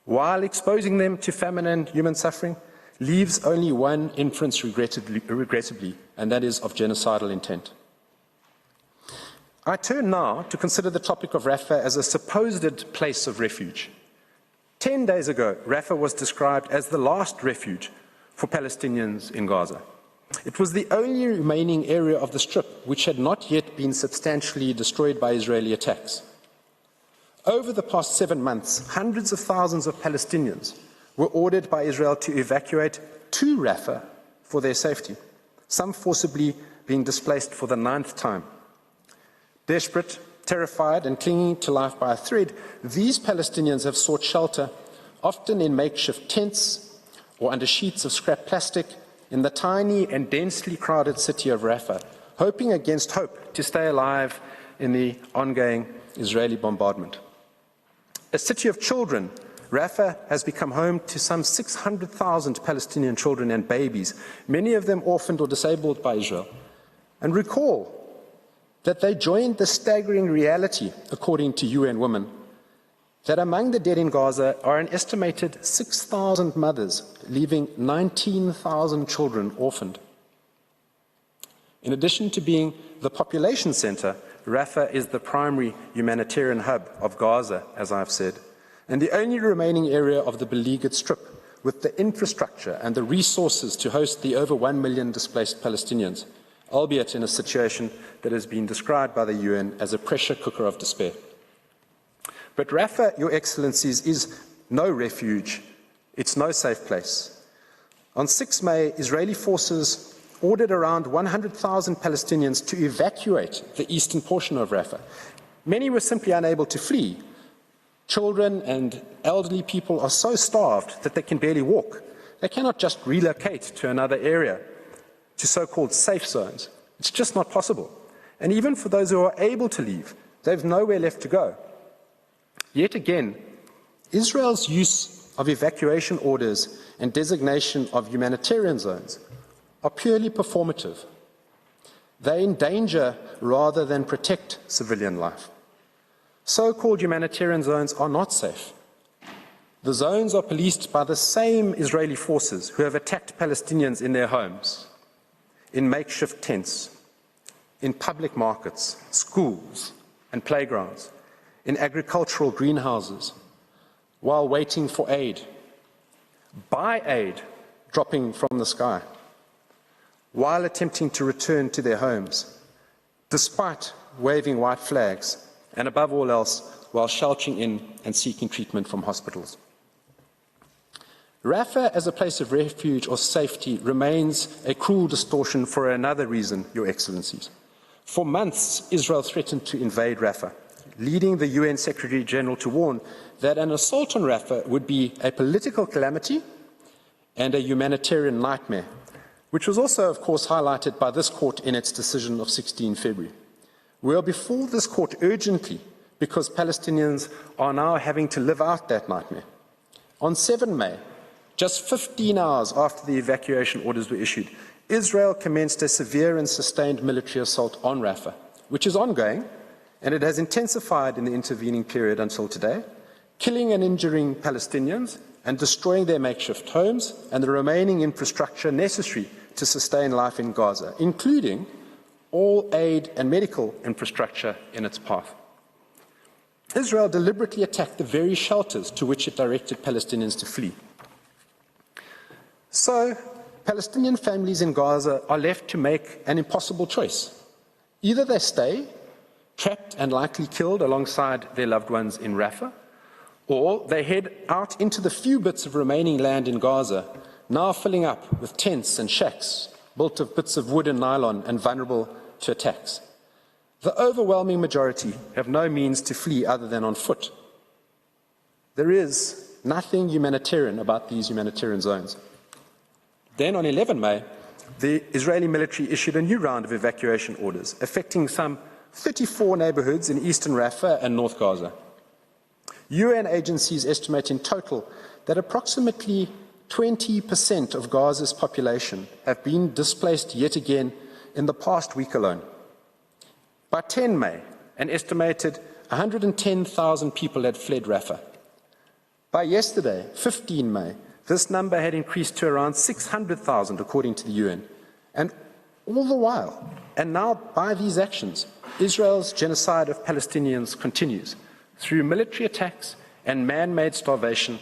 F: while exposing them to famine and human suffering, leaves only one inference regrettably, and that is of genocidal intent. I turn now to consider the topic of Rafah as a supposed place of refuge. 10 days ago, Rafah was described as the last refuge for Palestinians in Gaza. It was the only remaining area of the Strip which had not yet been substantially destroyed by Israeli attacks. Over the past 7 months, hundreds of thousands of Palestinians were ordered by Israel to evacuate to Rafah for their safety, some forcibly being displaced for the 9th time. Desperate, terrified, and clinging to life by a thread, these Palestinians have sought shelter, often in makeshift tents or under sheets of scrap plastic, in the tiny and densely crowded city of Rafah, hoping against hope to stay alive in the ongoing Israeli bombardment. A city of children, Rafah has become home to some 600,000 Palestinian children and babies, many of them orphaned or disabled by Israel. And recall that they joined the staggering reality, according to UN Women, that among the dead in Gaza are an estimated 6,000 mothers, leaving 19,000 children orphaned. In addition to being the population center, Rafah is the primary humanitarian hub of Gaza, as I've said, and the only remaining area of the beleaguered Strip with the infrastructure and the resources to host the over 1 million displaced Palestinians, albeit in a situation that has been described by the UN as a pressure cooker of despair. But Rafah, Your Excellencies, is no refuge. It's no safe place. On 6 May, Israeli forces ordered around 100,000 Palestinians to evacuate the eastern portion of Rafah. Many were simply unable to flee. Children and elderly people are so starved that they can barely walk. They cannot just relocate to another area, to so-called safe zones. It's just not possible. And even for those who are able to leave, they've nowhere left to go. Yet again, Israel's use of evacuation orders and designation of humanitarian zones are purely performative. They endanger rather than protect civilian life. So-called humanitarian zones are not safe. The zones are policed by the same Israeli forces who have attacked Palestinians in their homes, in makeshift tents, in public markets, schools and playgrounds, in agricultural greenhouses, while waiting for aid, by aid dropping from the sky, while attempting to return to their homes, despite waving white flags, and above all else, while sheltering in and seeking treatment from hospitals. Rafah as a place of refuge or safety remains a cruel distortion for another reason, Your Excellencies. For months, Israel threatened to invade Rafah, leading the UN Secretary-General to warn that an assault on Rafah would be a political calamity and a humanitarian nightmare, which was also, of course, highlighted by this court in its decision of 16 February. We are before this court urgently because Palestinians are now having to live out that nightmare. On 7 May, just 15 hours after the evacuation orders were issued, Israel commenced a severe and sustained military assault on Rafah, which is ongoing, and it has intensified in the intervening period until today, killing and injuring Palestinians and destroying their makeshift homes and the remaining infrastructure necessary to sustain life in Gaza, including all aid and medical infrastructure in its path. Israel deliberately attacked the very shelters to which it directed Palestinians to flee. So, Palestinian families in Gaza are left to make an impossible choice. Either they stay, trapped and likely killed alongside their loved ones in Rafah, or they head out into the few bits of remaining land in Gaza, now filling up with tents and shacks built of bits of wood and nylon and vulnerable to attacks. The overwhelming majority have no means to flee other than on foot. There is nothing humanitarian about these humanitarian zones. Then on 11 May, the Israeli military issued a new round of evacuation orders, affecting some 34 neighborhoods in eastern Rafah and North Gaza. UN agencies estimate in total that approximately 20% of Gaza's population have been displaced yet again in the past week alone. By 10 May, an estimated 110,000 people had fled Rafah. By yesterday, 15 May, this number had increased to around 600,000 according to the UN. And all the while, and now by these actions, Israel's genocide of Palestinians continues through military attacks and man-made starvation,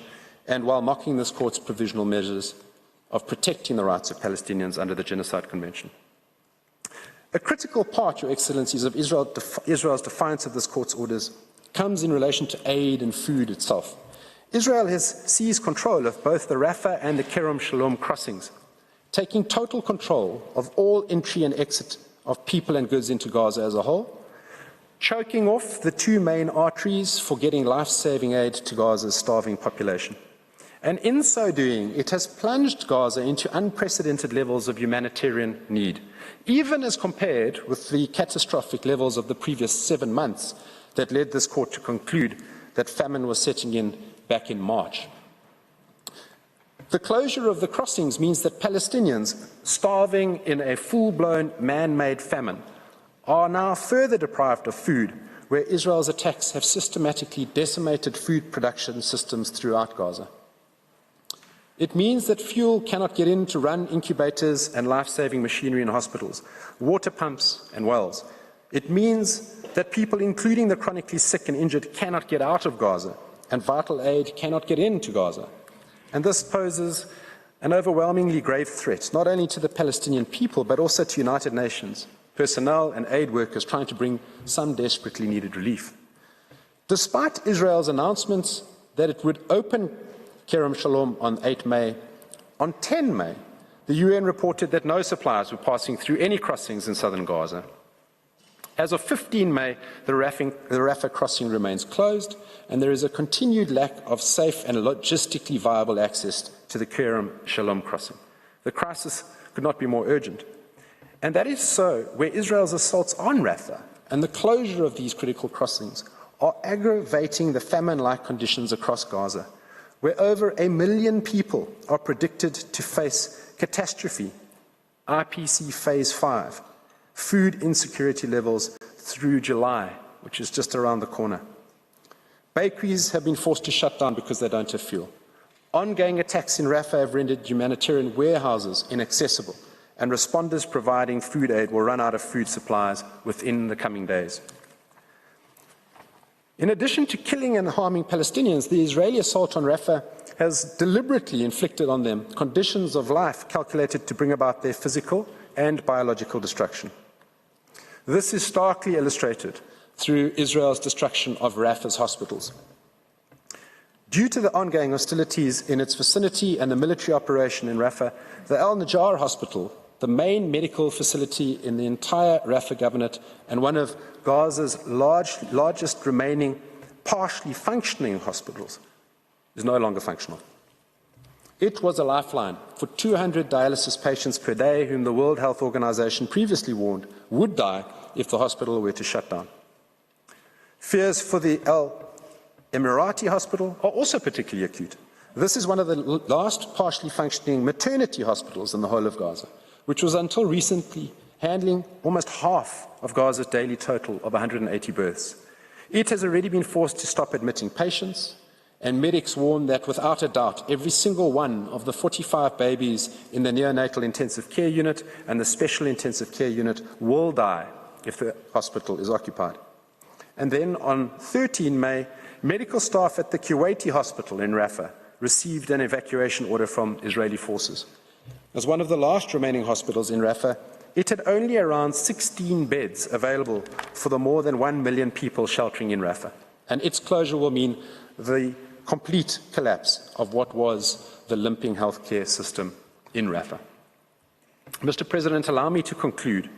F: and while mocking this court's provisional measures of protecting the rights of Palestinians under the Genocide Convention. A critical part, Your Excellencies, of Israel's defiance of this court's orders comes in relation to aid and food itself. Israel has seized control of both the Rafah and the Kerem Shalom crossings, taking total control of all entry and exit of people and goods into Gaza as a whole, choking off the two main arteries for getting life-saving aid to Gaza's starving population. And in so doing, it has plunged Gaza into unprecedented levels of humanitarian need, even as compared with the catastrophic levels of the previous 7 months that led this court to conclude that famine was setting in back in March. The closure of the crossings means that Palestinians starving in a full-blown man-made famine are now further deprived of food, where Israel's attacks have systematically decimated food production systems throughout Gaza. It means that fuel cannot get in to run incubators and life-saving machinery in hospitals, water pumps and wells. It means that people, including the chronically sick and injured, cannot get out of Gaza, and vital aid cannot get into Gaza. And this poses an overwhelmingly grave threat, not only to the Palestinian people, but also to United Nations personnel and aid workers trying to bring some desperately needed relief. Despite Israel's announcements that it would open Kerem Shalom on 8 May, on 10 May, the UN reported that no supplies were passing through any crossings in southern Gaza. As of 15 May, the Rafah crossing remains closed, and there is a continued lack of safe and logistically viable access to the Kerem Shalom crossing. The crisis could not be more urgent. And that is so where Israel's assaults on Rafah and the closure of these critical crossings are aggravating the famine-like conditions across Gaza, where over 1 million people are predicted to face catastrophe, IPC Phase 5, food insecurity levels through July, which is just around the corner. Bakeries have been forced to shut down because they don't have fuel. Ongoing attacks in Rafah have rendered humanitarian warehouses inaccessible, and responders providing food aid will run out of food supplies within the coming days. In addition to killing and harming Palestinians, the Israeli assault on Rafah has deliberately inflicted on them conditions of life calculated to bring about their physical and biological destruction. This is starkly illustrated through Israel's destruction of Rafah's hospitals. Due to the ongoing hostilities in its vicinity and the military operation in Rafah, the Al-Najjar Hospital, the main medical facility in the entire Rafah Governorate and one of Gaza's largest remaining partially functioning hospitals, is no longer functional. It was a lifeline for 200 dialysis patients per day whom the World Health Organization previously warned would die if the hospital were to shut down. Fears for the Al Emirati Hospital are also particularly acute. This is one of the last partially functioning maternity hospitals in the whole of Gaza, which was until recently handling almost half of Gaza's daily total of 180 births. It has already been forced to stop admitting patients, and medics warn that without a doubt, every single one of the 45 babies in the neonatal intensive care unit and the special intensive care unit will die if the hospital is occupied. And then on 13 May, medical staff at the Kuwaiti hospital in Rafah received an evacuation order from Israeli forces. As one of the last remaining hospitals in Rafah, it had only around 16 beds available for the more than 1 million people sheltering in Rafah. And its closure will mean the complete collapse of what was the limping healthcare system in Rafah. Mr. President, allow me to conclude.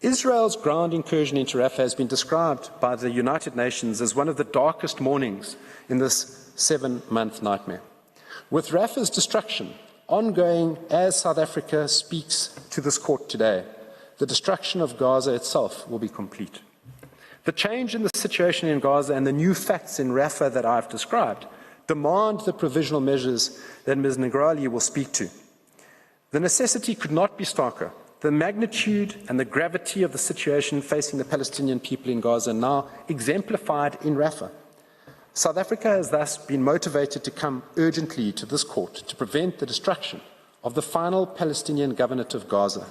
F: Israel's ground incursion into Rafah has been described by the United Nations as one of the darkest mornings in this 7-month nightmare. With Rafah's destruction ongoing as South Africa speaks to this court today, the destruction of Gaza itself will be complete. The change in the situation in Gaza and the new facts in Rafah that I've described demand the provisional measures that Ms. Negrali will speak to. The necessity could not be starker. The magnitude and the gravity of the situation facing the Palestinian people in Gaza now exemplified in Rafah. South Africa has thus been motivated to come urgently to this court to prevent the destruction of the final Palestinian governorate of Gaza,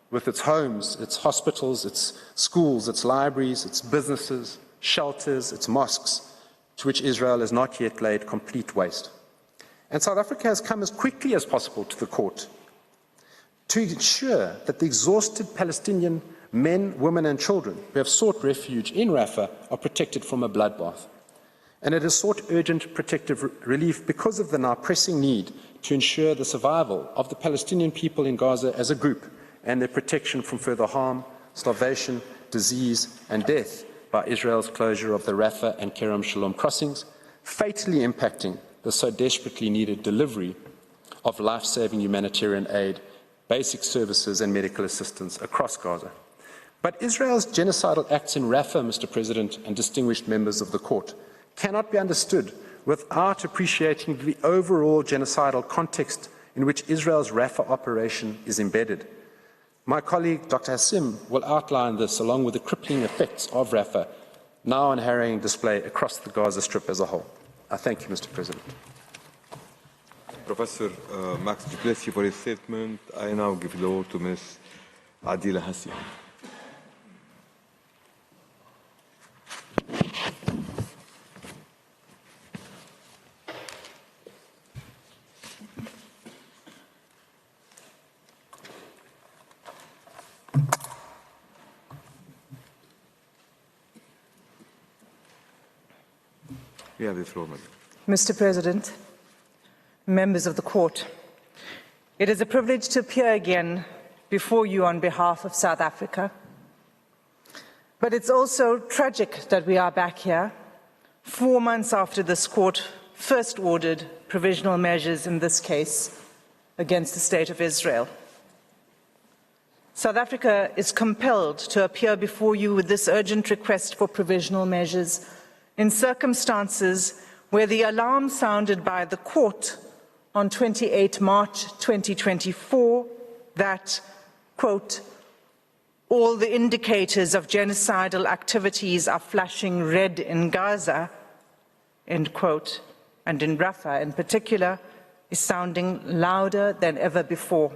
F: with its homes, its hospitals, its schools, its libraries, its businesses, shelters, its mosques, to which Israel has not yet laid complete waste. And South Africa has come as quickly as possible to the court to ensure that the exhausted Palestinian men, women and children who have sought refuge in Rafah are protected from a bloodbath. And it has sought urgent protective relief because of the now pressing need to ensure the survival of the Palestinian people in Gaza as a group and their protection from further harm, starvation, disease and death by Israel's closure of the Rafah and Kerem Shalom crossings, fatally impacting the so desperately needed delivery of life-saving humanitarian aid, basic services and medical assistance across Gaza. But Israel's genocidal acts in Rafah, Mr. President and distinguished members of the court, cannot be understood without appreciating the overall genocidal context in which Israel's Rafah operation is embedded. My colleague, Dr. Hassim, will outline this along with the crippling effects of Rafah, now on harrowing display across the Gaza Strip as a whole. I thank you, Mr. President.
A: Professor Max du Plessis for his statement. I now give the floor to Ms. Adila Hassim. You have the floor, madam.
G: Mr. President, members of the court, it is a privilege to appear again before you on behalf of South Africa. But it's also tragic that we are back here 4 months after this court first ordered provisional measures in this case against the State of Israel. South Africa is compelled to appear before you with this urgent request for provisional measures in circumstances where the alarm sounded by the court on 28 March 2024 that, quote, all the indicators of genocidal activities are flashing red in Gaza, end quote, and in Rafah in particular, is sounding louder than ever before.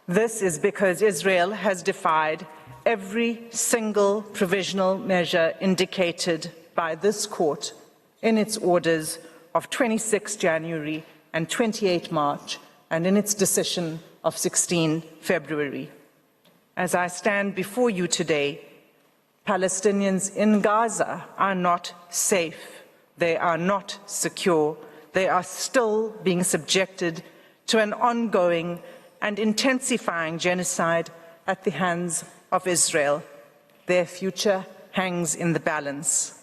G: This is because Israel has defied every single provisional measure indicated by this court in its orders of 26 January and 28 March and in its decision of 16 February. As I stand before you today, Palestinians in Gaza are not safe. They are not secure. They are still being subjected to an ongoing and intensifying genocide at the hands of Israel. Their future hangs in the balance.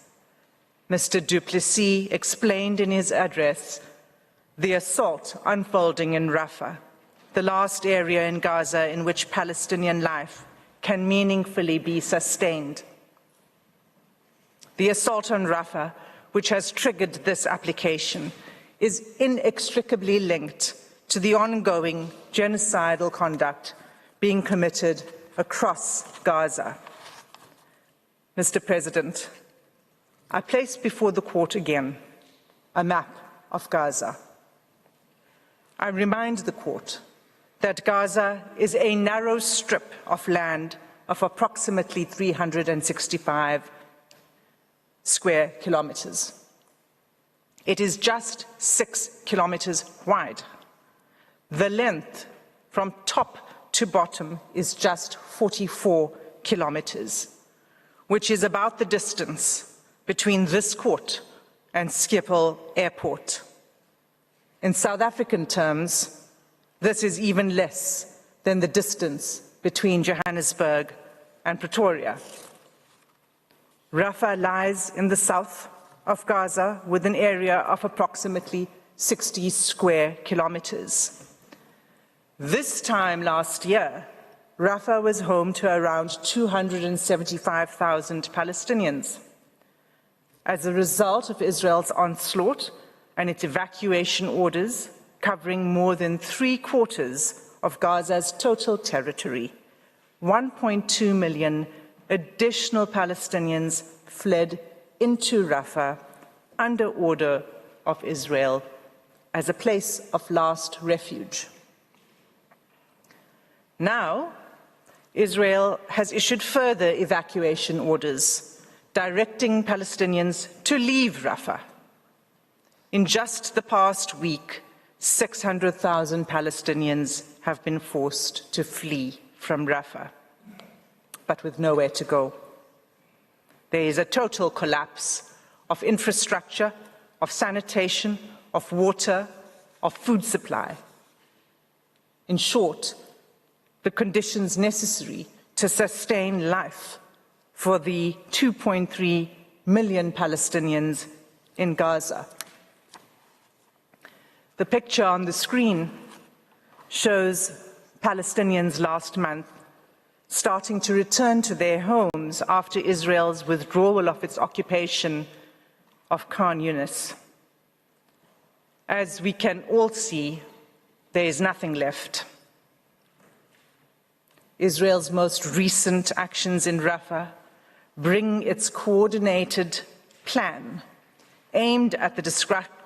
G: Mr. du Plessis explained in his address the assault unfolding in Rafah, the last area in Gaza in which Palestinian life can meaningfully be sustained. The assault on Rafah, which has triggered this application, is inextricably linked to the ongoing genocidal conduct being committed across Gaza. Mr. President, I place before the court again a map of Gaza. I remind the court that Gaza is a narrow strip of land of approximately 365 square kilometers. It is just 6 kilometers wide. The length from top to bottom is just 44 kilometers, which is about the distance between this court and Schiphol Airport. In South African terms, this is even less than the distance between Johannesburg and Pretoria. Rafah lies in the south of Gaza with an area of approximately 60 square kilometers. This time last year, Rafah was home to around 275,000 Palestinians. As a result of Israel's onslaught and its evacuation orders covering more than 3/4 of Gaza's total territory, 1.2 million additional Palestinians fled into Rafah under order of Israel as a place of last refuge. Now, Israel has issued further evacuation orders, directing Palestinians to leave Rafah. In just the past week, 600,000 Palestinians have been forced to flee from Rafah, but with nowhere to go. There is a total collapse of infrastructure, of sanitation, of water, of food supply. In short, the conditions necessary to sustain life for the 2.3 million Palestinians in Gaza. The picture on the screen shows Palestinians last month starting to return to their homes after Israel's withdrawal of its occupation of Khan Yunis. As we can all see, there is nothing left. Israel's most recent actions in Rafah bring its coordinated plan aimed at the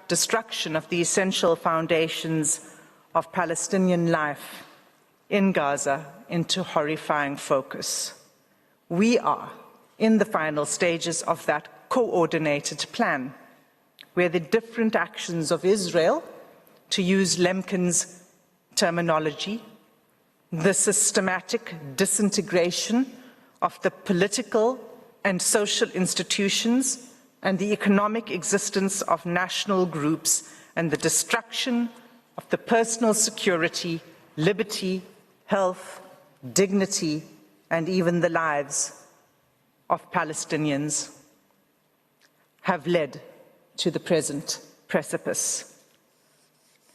G: destruction of the essential foundations of Palestinian life in Gaza into horrifying focus. We are in the final stages of that coordinated plan, where the different actions of Israel, to use Lemkin's terminology, the systematic disintegration of the political and social institutions and the economic existence of national groups and the destruction of the personal security, liberty, health, dignity, and even the lives of Palestinians have led to the present precipice.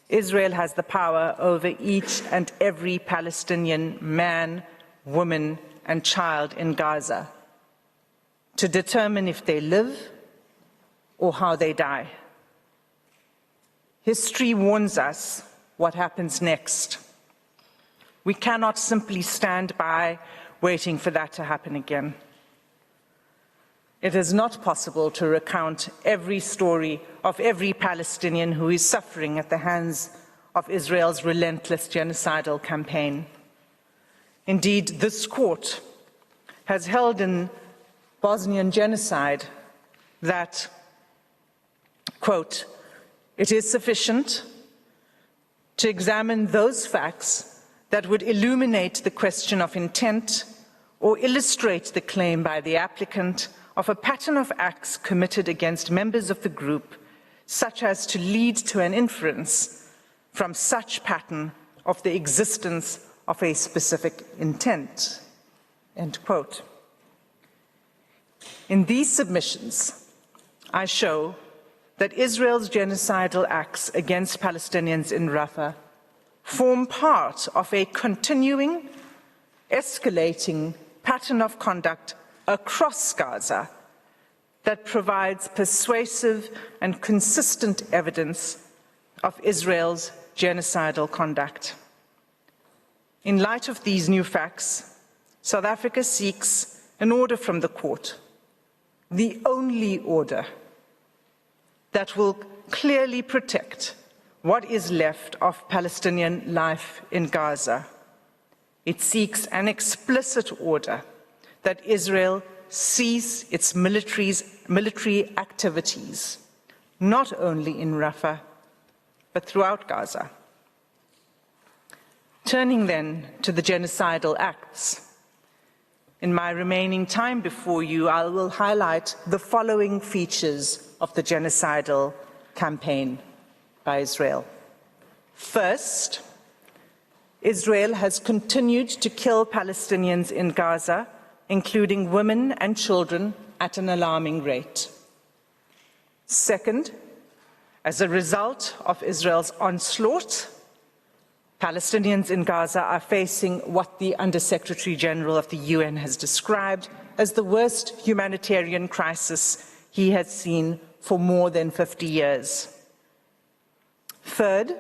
G: Israel has the power over each and every Palestinian man, woman, and child in Gaza to determine if they live or how they die. History warns us what happens next. We cannot simply stand by waiting for that to happen again. It is not possible to recount every story of every Palestinian who is suffering at the hands of Israel's relentless genocidal campaign. Indeed, this court has held in Bosnian genocide that, quote, "It is sufficient to examine those facts that would illuminate the question of intent or illustrate the claim by the applicant of a pattern of acts committed against members of the group, such as to lead to an inference from such pattern of the existence of a specific intent," end quote. In these submissions, I show that Israel's genocidal acts against Palestinians in Rafah form part of a continuing, escalating pattern of conduct across Gaza that provides persuasive and consistent evidence of Israel's genocidal conduct. In light of these new facts, South Africa seeks an order from the court, the only order that will clearly protect what is left of Palestinian life in Gaza. It seeks an explicit order that Israel cease its military activities, not only in Rafah, but throughout Gaza. Turning then to the genocidal acts, in my remaining time before you, I will highlight the following features of the genocidal campaign by Israel. First, Israel has continued to kill Palestinians in Gaza, including women and children, at an alarming rate. Second, as a result of Israel's onslaught, Palestinians in Gaza are facing what the Under-Secretary General of the UN has described as the worst humanitarian crisis he has seen for more than 50 years. Third,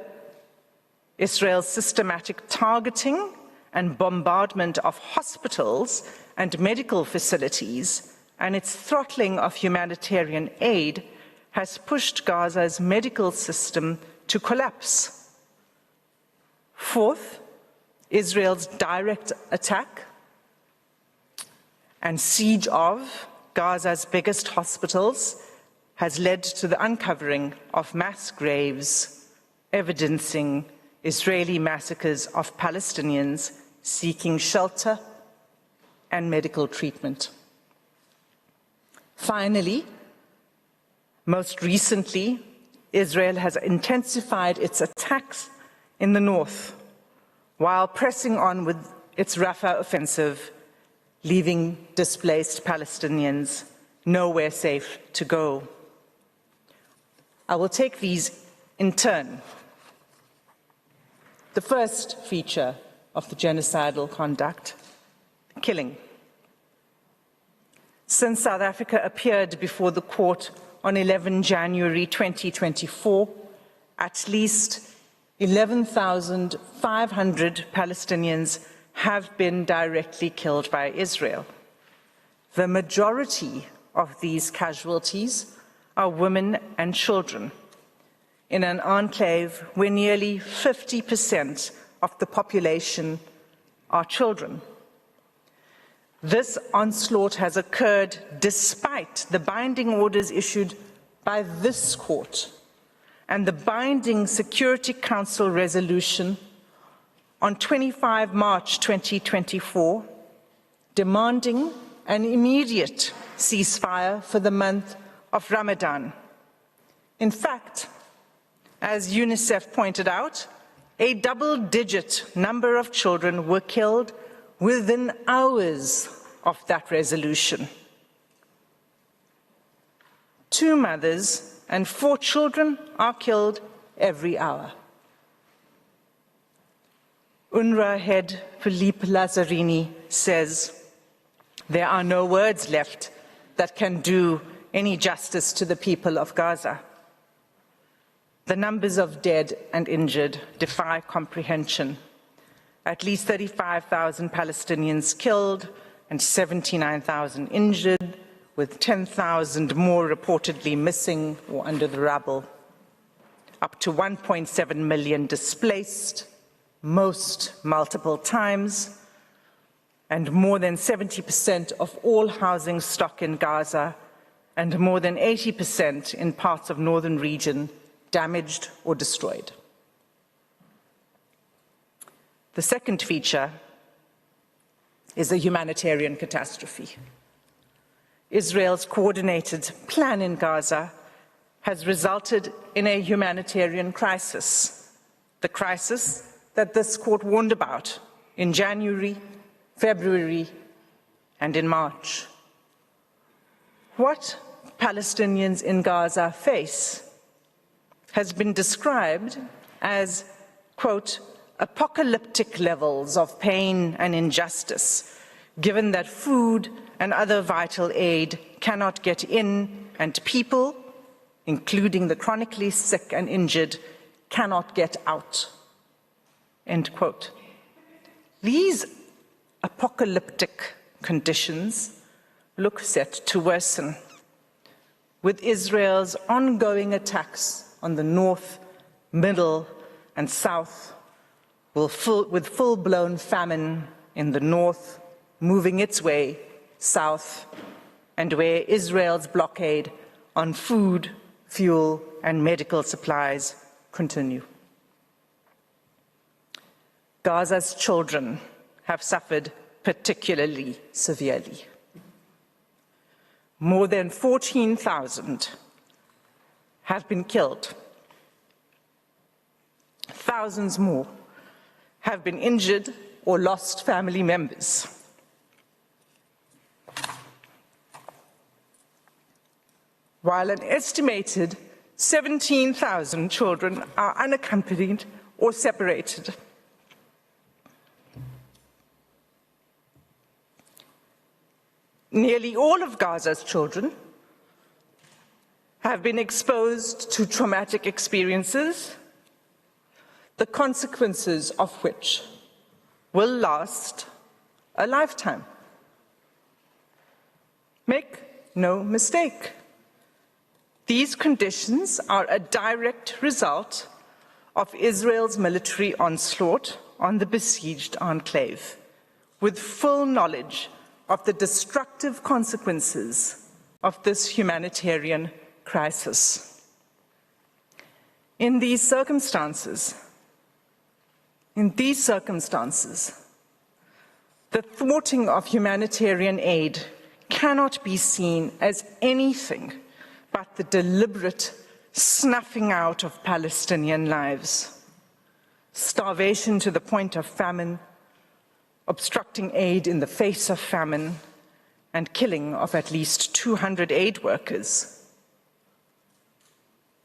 G: Israel's systematic targeting and bombardment of hospitals and medical facilities and its throttling of humanitarian aid has pushed Gaza's medical system to collapse. Fourth, Israel's direct attack and siege of Gaza's biggest hospitals has led to the uncovering of mass graves, evidencing Israeli massacres of Palestinians seeking shelter and medical treatment. Finally, most recently, Israel has intensified its attacks in the north, while pressing on with its Rafah offensive, leaving displaced Palestinians nowhere safe to go. I will take these in turn. The first feature of the genocidal conduct, killing. Since South Africa appeared before the court on 11 January 2024, at least 11,500 Palestinians have been directly killed by Israel. The majority of these casualties are women and children, in an enclave where nearly 50% of the population are children. This onslaught has occurred despite the binding orders issued by this court and the binding Security Council resolution on 25 March 2024, demanding an immediate ceasefire for the month of Ramadan. In fact, as UNICEF pointed out, a double-digit number of children were killed within hours of that resolution. 2 mothers and 4 children are killed every hour. UNRWA head Philippe Lazzarini says, "There are no words left that can do any justice to the people of Gaza. The numbers of dead and injured defy comprehension. At least 35,000 Palestinians killed and 79,000 injured, with 10,000 more reportedly missing or under the rubble. Up to 1.7 million displaced, most multiple times, and more than 70% of all housing stock in Gaza, and more than 80% in parts of northern region damaged or destroyed." The second feature is a humanitarian catastrophe. Israel's coordinated plan in Gaza has resulted in a humanitarian crisis, the crisis that this court warned about in January, February, and in March. What Palestinians in Gaza face has been described as, quote, apocalyptic levels of pain and injustice, given that food and other vital aid cannot get in and people, including the chronically sick and injured, cannot get out, end quote. These apocalyptic conditions look set to worsen, with Israel's ongoing attacks on the north, middle, and south, with full-blown famine in the north, moving its way south, and where Israel's blockade on food, fuel, and medical supplies continue. Gaza's children have suffered particularly severely. More than 14,000 have been killed. Thousands more have been injured or lost family members. While an estimated 17,000 children are unaccompanied or separated. Nearly all of Gaza's children have been exposed to traumatic experiences, the consequences of which will last a lifetime. Make no mistake, these conditions are a direct result of Israel's military onslaught on the besieged enclave, with full knowledge of the destructive consequences of this humanitarian crisis. In these circumstances, the thwarting of humanitarian aid cannot be seen as anything but the deliberate snuffing out of Palestinian lives. Starvation to the point of famine, obstructing aid in the face of famine, and killing of at least 200 aid workers.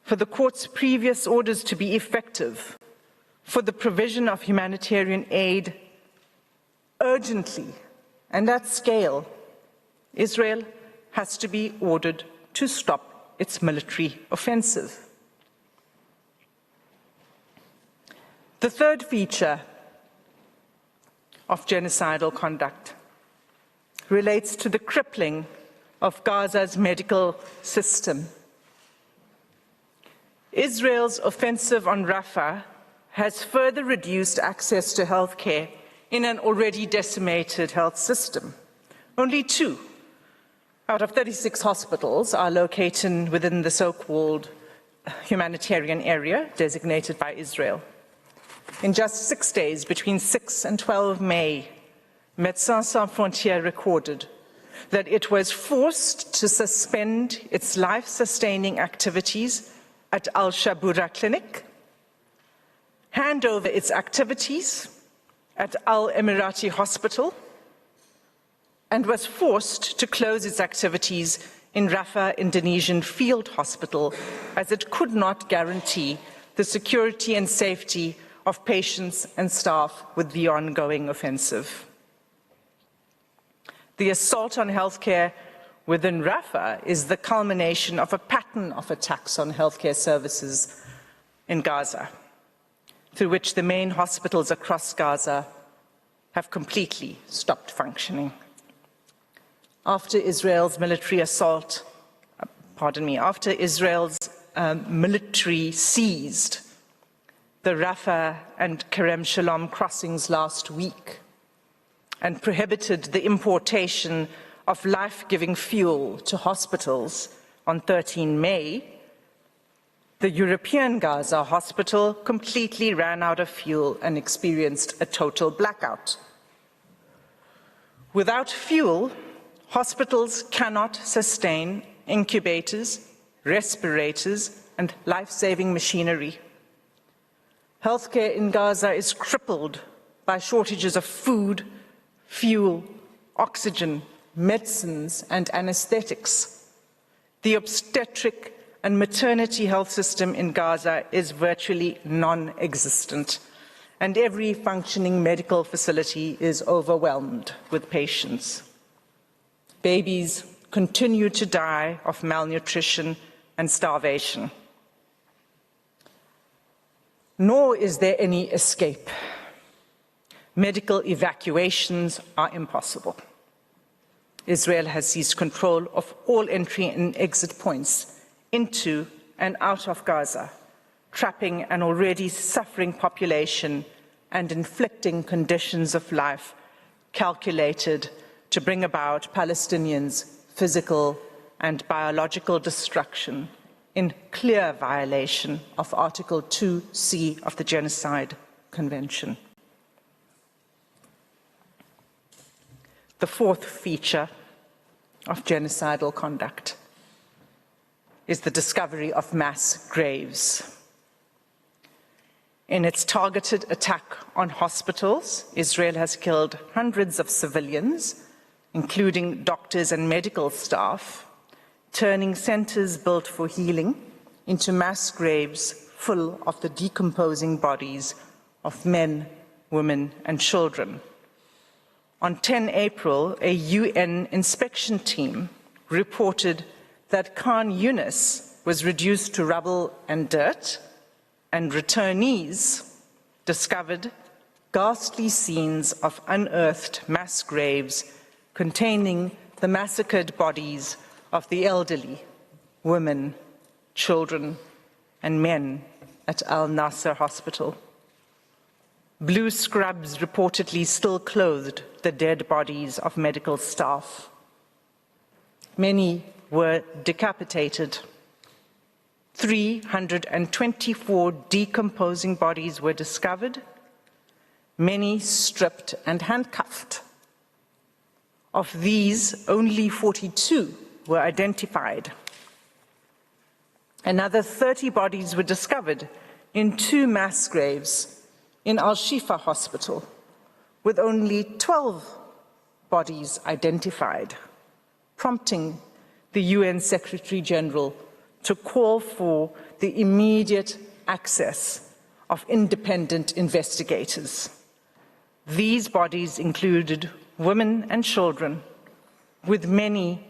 G: For the court's previous orders to be effective, for the provision of humanitarian aid urgently and at scale, Israel has to be ordered to stop its military offensive. The third feature of genocidal conduct relates to the crippling of Gaza's medical system. Israel's offensive on Rafah has further reduced access to health care in an already decimated health system. Only 2 out of 36 hospitals are located within the so-called humanitarian area designated by Israel. In just 6 days, between 6 and 12 May, Médecins Sans Frontières recorded that it was forced to suspend its life-sustaining activities at Al-Shabura Clinic, hand over its activities at Al-Emirati Hospital, and was forced to close its activities in Rafah Indonesian Field Hospital, as it could not guarantee the security and safety of patients and staff with the ongoing offensive. The assault on healthcare within Rafah is the culmination of a pattern of attacks on healthcare services in Gaza, through which the main hospitals across Gaza have completely stopped functioning. After Israel's military military seized the Rafah and Kerem Shalom crossings last week and prohibited the importation of life-giving fuel to hospitals on 13 May, the European Gaza hospital completely ran out of fuel and experienced a total blackout. Without fuel, hospitals cannot sustain incubators, respirators, and life-saving machinery. Healthcare in Gaza is crippled by shortages of food, fuel, oxygen, medicines, and anesthetics. The obstetric and maternity health system in Gaza is virtually non-existent, and every functioning medical facility is overwhelmed with patients. Babies continue to die of malnutrition and starvation. Nor is there any escape. Medical evacuations are impossible. Israel has seized control of all entry and exit points into and out of Gaza, trapping an already suffering population and inflicting conditions of life calculated to bring about Palestinians' physical and biological destruction in clear violation of Article 2C of the Genocide Convention. The fourth feature of genocidal conduct is the discovery of mass graves. In its targeted attack on hospitals, Israel has killed hundreds of civilians, including doctors and medical staff, turning centers built for healing into mass graves full of the decomposing bodies of men, women, and children. On 10 April, a UN inspection team reported that Khan Yunis was reduced to rubble and dirt, and returnees discovered ghastly scenes of unearthed mass graves containing the massacred bodies of the elderly, women, children, and men at Al Nasser Hospital. Blue scrubs reportedly still clothed the dead bodies of medical staff. Many were decapitated. 324 decomposing bodies were discovered, many stripped and handcuffed. Of these, only 42 were identified. Another 30 bodies were discovered in 2 mass graves in Al-Shifa Hospital, with only 12 bodies identified, prompting the UN Secretary General to call for the immediate access of independent investigators. These bodies included women and children, with many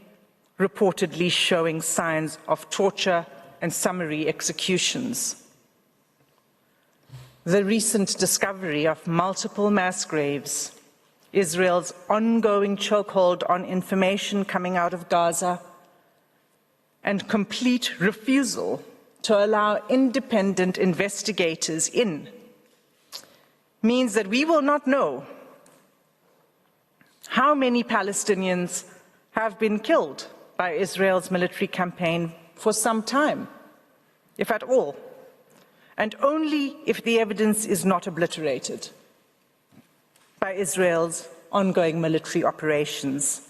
G: reportedly showing signs of torture and summary executions. The recent discovery of multiple mass graves, Israel's ongoing chokehold on information coming out of Gaza, and complete refusal to allow independent investigators in means that we will not know how many Palestinians have been killed by Israel's military campaign for some time, if at all, and only if the evidence is not obliterated by Israel's ongoing military operations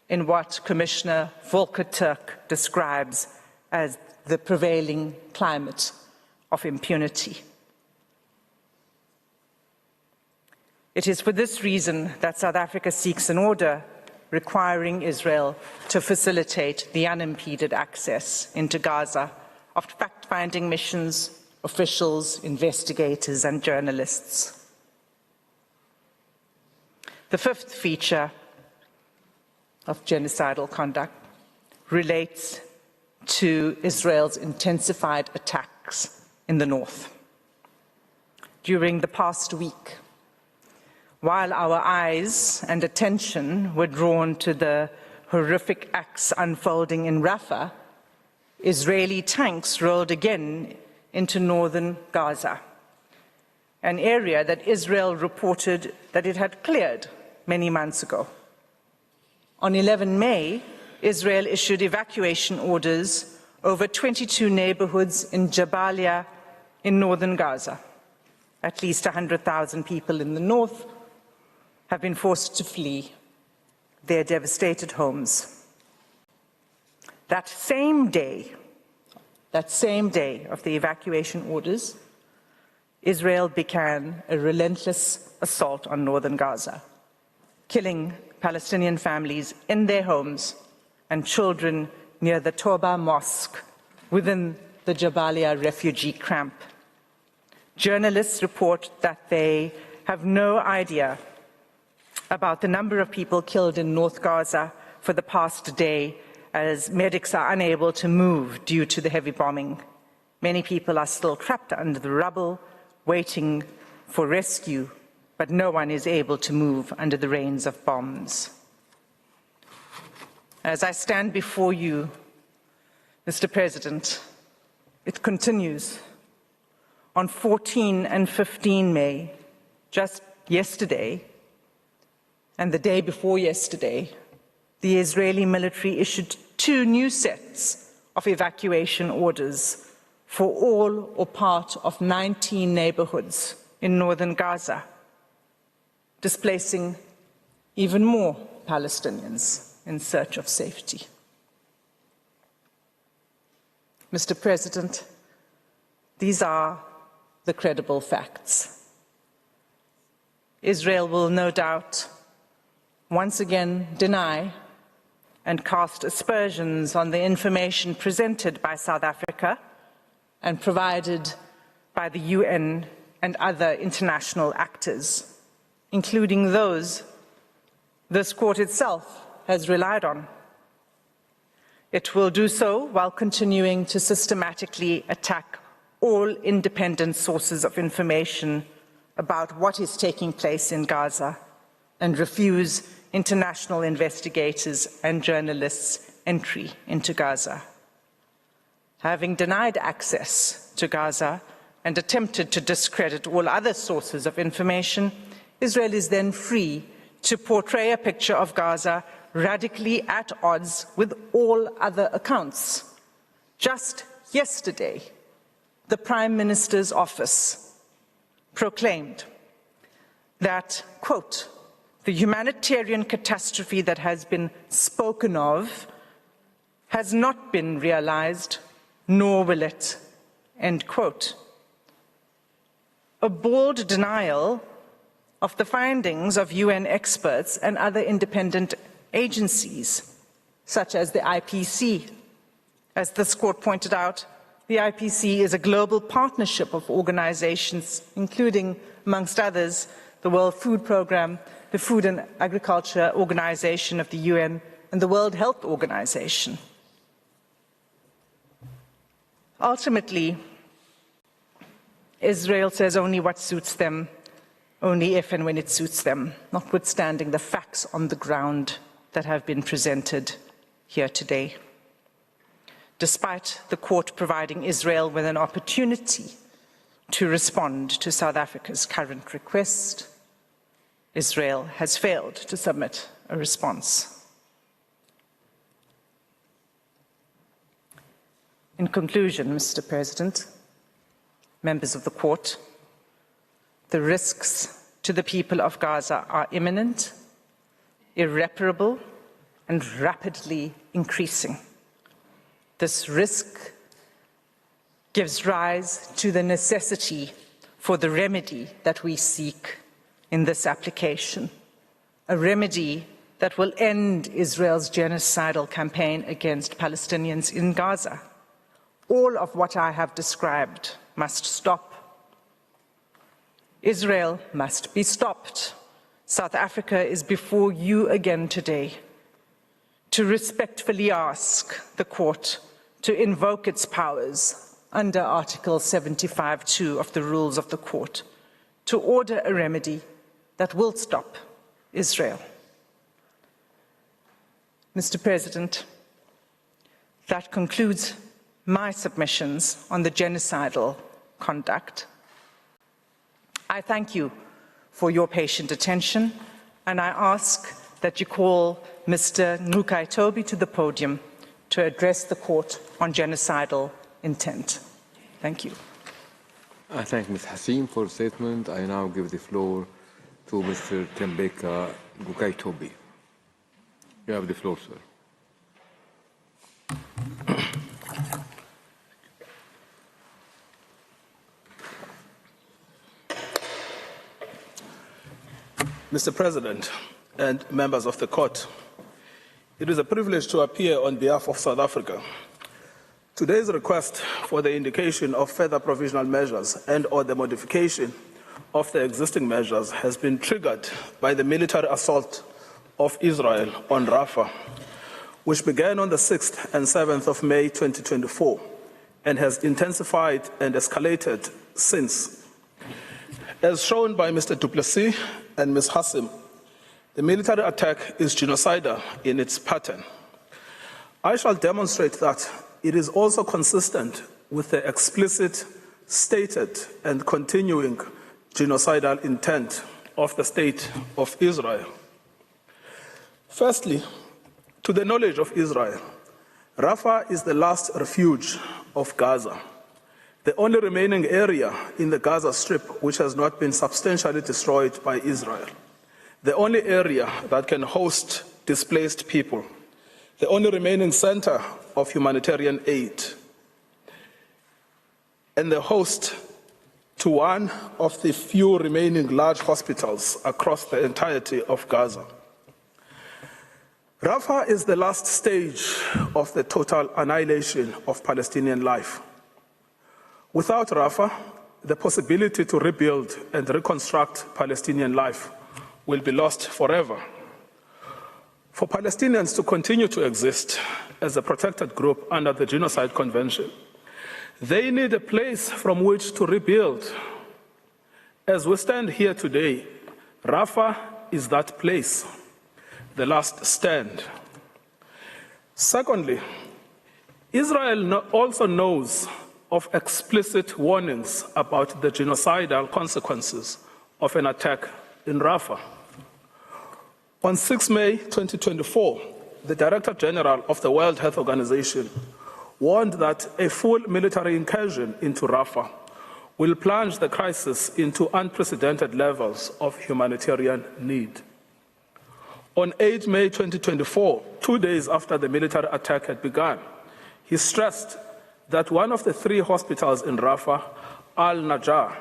G: in what Commissioner Volker Turk describes as the prevailing climate of impunity. It is for this reason that South Africa seeks an order requiring Israel to facilitate the unimpeded access into Gaza of fact-finding missions, officials, investigators, and journalists. The fifth feature of genocidal conduct relates to Israel's intensified attacks in the north. During the past week, while our eyes and attention were drawn to the horrific acts unfolding in Rafah, Israeli tanks rolled again into northern Gaza, an area that Israel reported that it had cleared many months ago. On 11 May, Israel issued evacuation orders over 22 neighborhoods in Jabalia in northern Gaza. At least 100,000 people in the north have been forced to flee their devastated homes. That same day of the evacuation orders, Israel began a relentless assault on northern Gaza, killing Palestinian families in their homes and children near the Toba Mosque within the Jabalia refugee camp. Journalists report that they have no idea about the number of people killed in North Gaza for the past day, as medics are unable to move due to the heavy bombing. Many people are still trapped under the rubble, waiting for rescue but no one is able to move under the rains of bombs. As I stand before you, Mr. President, it continues. On 14 and 15 May, just yesterday, and the day before yesterday, the Israeli military issued 2 new sets of evacuation orders for all or part of 19 neighborhoods in northern Gaza, displacing even more Palestinians in search of safety. Mr. President, these are the credible facts. Israel will no doubt once again deny and cast aspersions on the information presented by South Africa and provided by the UN and other international actors, including those this court itself has relied on. It will do so while continuing to systematically attack all independent sources of information about what is taking place in Gaza and refuse international investigators and journalists entry into Gaza. Having denied access to Gaza and attempted to discredit all other sources of information, Israel is then free to portray a picture of Gaza radically at odds with all other accounts. Just yesterday, the Prime Minister's office proclaimed that, quote, "The humanitarian catastrophe that has been spoken of has not been realized, nor will it," end quote. A bold denial of the findings of UN experts and other independent agencies, such as the IPC. As this court pointed out, the IPC is a global partnership of organizations, including, amongst others, the World Food Programme, the Food and Agriculture Organization of the UN, and the World Health Organization. Ultimately, Israel says only what suits them, only if and when it suits them, notwithstanding the facts on the ground that have been presented here today. Despite the court providing Israel with an opportunity to respond to South Africa's current request, Israel has failed to submit a response. In conclusion, Mr. President, members of the court, the risks to the people of Gaza are imminent, irreparable, and rapidly increasing. This risk gives rise to the necessity for the remedy that we seek in this application, a remedy that will end Israel's genocidal campaign against Palestinians in Gaza. All of what I have described must stop. Israel must be stopped. South Africa is before you again today to respectfully ask the court to invoke its powers under Article 75(2) of the rules of the court to order a remedy that will stop Israel. Mr. President, that concludes my submissions on the genocidal conduct. I thank you for your patient attention, and I ask that you call Mr. Ngukai Toby to the podium to address the court on genocidal intent. Thank you.
A: I thank Ms. Hassim for the statement. I now give the floor to Mr. Tembeka Ngukai Toby. You have the floor, sir.
H: Mr. President and members of the court, it is a privilege to appear on behalf of South Africa. Today's request for the indication of further provisional measures and/or the modification of the existing measures has been triggered by the military assault of Israel on Rafah, which began on the 6th and 7th of May 2024 and has intensified and escalated since. As shown by Mr. Duplessis and Ms. Hassim, the military attack is genocidal in its pattern. I shall demonstrate that it is also consistent with the explicit, stated, and continuing genocidal intent of the State of Israel. Firstly, to the knowledge of Israel, Rafah is the last refuge of Gaza, the only remaining area in the Gaza Strip which has not been substantially destroyed by Israel, the only area that can host displaced people, the only remaining center of humanitarian aid, and the host to one of the few remaining large hospitals across the entirety of Gaza. Rafah is the last stage of the total annihilation of Palestinian life. Without Rafah, the possibility to rebuild and reconstruct Palestinian life will be lost forever. For Palestinians to continue to exist as a protected group under the Genocide Convention, they need a place from which to rebuild. As we stand here today, Rafah is that place, the last stand. Secondly, Israel also knows of explicit warnings about the genocidal consequences of an attack in Rafah. On 6 May 2024, the Director General of the World Health Organization warned that a full military incursion into Rafah will plunge the crisis into unprecedented levels of humanitarian need. On 8 May 2024, 2 days after the military attack had begun, he stressed that one of the 3 hospitals in Rafah, Al-Najjar,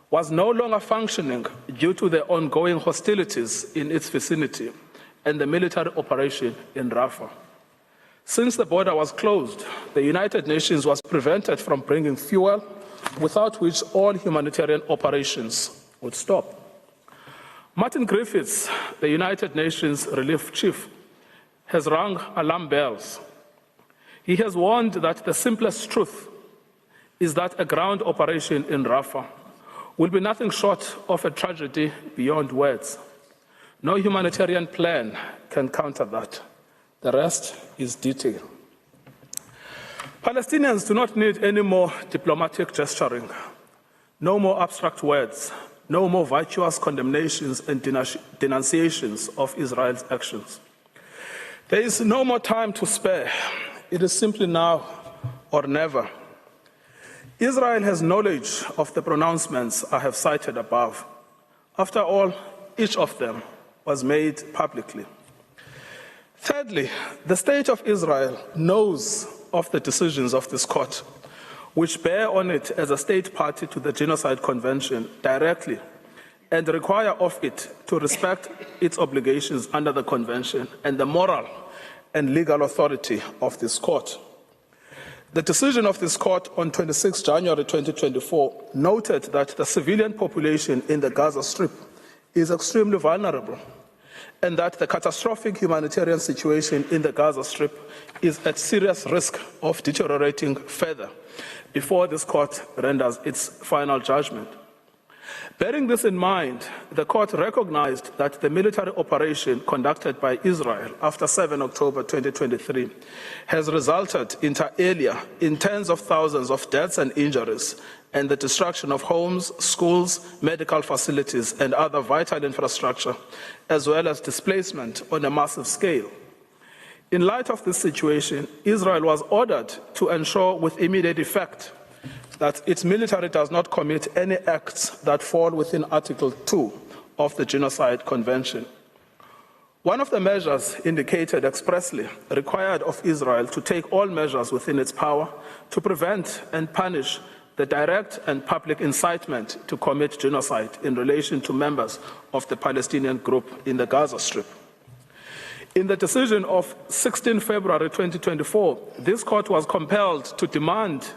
H: was no longer functioning due to the ongoing hostilities in its vicinity and the military operation in Rafah. Since the border was closed, the United Nations was prevented from bringing fuel, without which all humanitarian operations would stop. Martin Griffiths, the United Nations Relief Chief, has rung alarm bells. He has warned that the simplest truth is that a ground operation in Rafah will be nothing short of a tragedy beyond words. No humanitarian plan can counter that. The rest is detail. Palestinians do not need any more diplomatic gesturing, no more abstract words, no more virtuous condemnations and denunciations of Israel's actions. There is no more time to spare. It is simply now or never. Israel has knowledge of the pronouncements I have cited above. After all, each of them was made publicly. Thirdly, the State of Israel knows of the decisions of this court, which bear on it as a state party to the Genocide Convention directly and require of it to respect its obligations under the Convention and the moral and legal authority of this court. The decision of this court on 26 January 2024 noted that the civilian population in the Gaza Strip is extremely vulnerable and that the catastrophic humanitarian situation in the Gaza Strip is at serious risk of deteriorating further before this court renders its final judgment. Bearing this in mind, the court recognized that the military operation conducted by Israel after 7 October 2023 has resulted inter alia in tens of thousands of deaths and injuries and the destruction of homes, schools, medical facilities, and other vital infrastructure, as well as displacement on a massive scale. In light of this situation, Israel was ordered to ensure with immediate effect that its military does not commit any acts that fall within Article 2 of the Genocide Convention. One of the measures indicated expressly required of Israel to take all measures within its power to prevent and punish the direct and public incitement to commit genocide in relation to members of the Palestinian group in the Gaza Strip. In the decision of 16 February 2024, this court was compelled to demand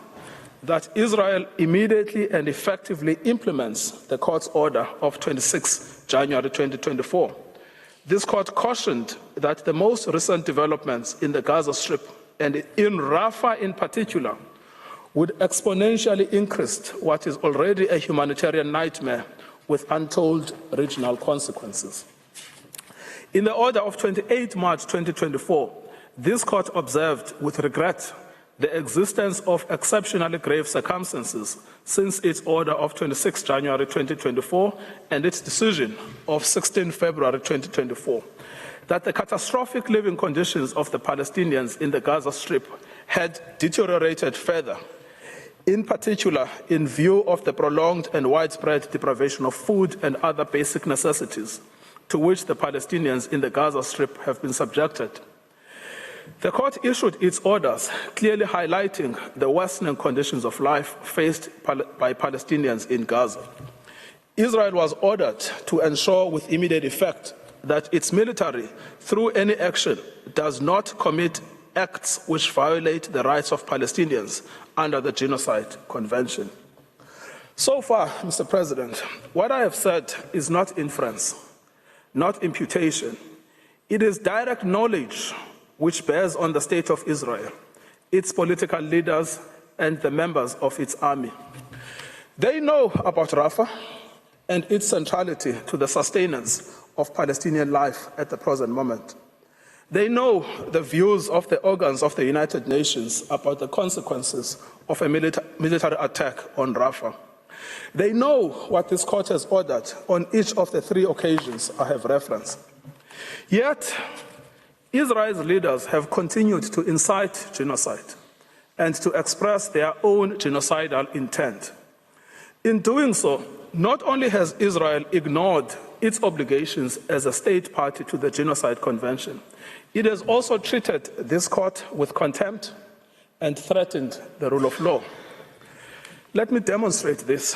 H: that Israel immediately and effectively implements the court's order of 26 January 2024. This court cautioned that the most recent developments in the Gaza Strip and in Rafah in particular would exponentially increase what is already a humanitarian nightmare with untold regional consequences. In the order of 28 March 2024, this court observed with regret the existence of exceptionally grave circumstances since its order of 26 January 2024 and its decision of 16 February 2024, that the catastrophic living conditions of the Palestinians in the Gaza Strip had deteriorated further, in particular in view of the prolonged and widespread deprivation of food and other basic necessities to which the Palestinians in the Gaza Strip have been subjected. The court issued its orders clearly highlighting the worsening conditions of life faced by Palestinians in Gaza. Israel was ordered to ensure with immediate effect that its military, through any action, does not commit acts which violate the rights of Palestinians under the Genocide Convention. So far, Mr. President, what I have said is not inference, not imputation. It is direct knowledge which bears on the state of Israel, its political leaders, and the members of its army. They know about Rafah and its centrality to the sustenance of Palestinian life at the present moment. They know the views of the organs of the United Nations about the consequences of a military attack on Rafah. They know what this court has ordered on each of the 3 occasions I have referenced. Yet, Israel's leaders have continued to incite genocide and to express their own genocidal intent. In doing so, not only has Israel ignored its obligations as a state party to the Genocide Convention, it has also treated this court with contempt and threatened the rule of law. Let me demonstrate this.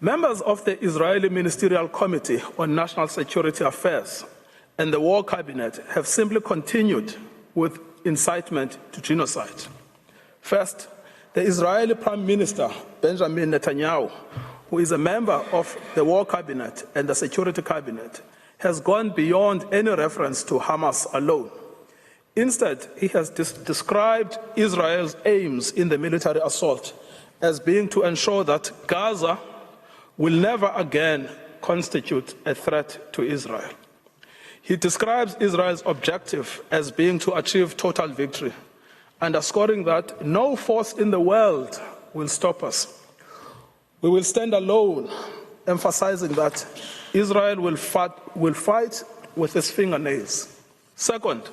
H: Members of the Israeli Ministerial Committee on National Security Affairs and the War Cabinet have simply continued with incitement to genocide. First, the Israeli Prime Minister, Benjamin Netanyahu, who is a member of the War Cabinet and the Security Cabinet, has gone beyond any reference to Hamas alone. Instead, he has described Israel's aims in the military assault as being to ensure that Gaza will never again constitute a threat to Israel. He describes Israel's objective as being to achieve total victory, underscoring that no force in the world will stop us. We will stand alone, emphasizing that Israel will fight with its fingernails. Second,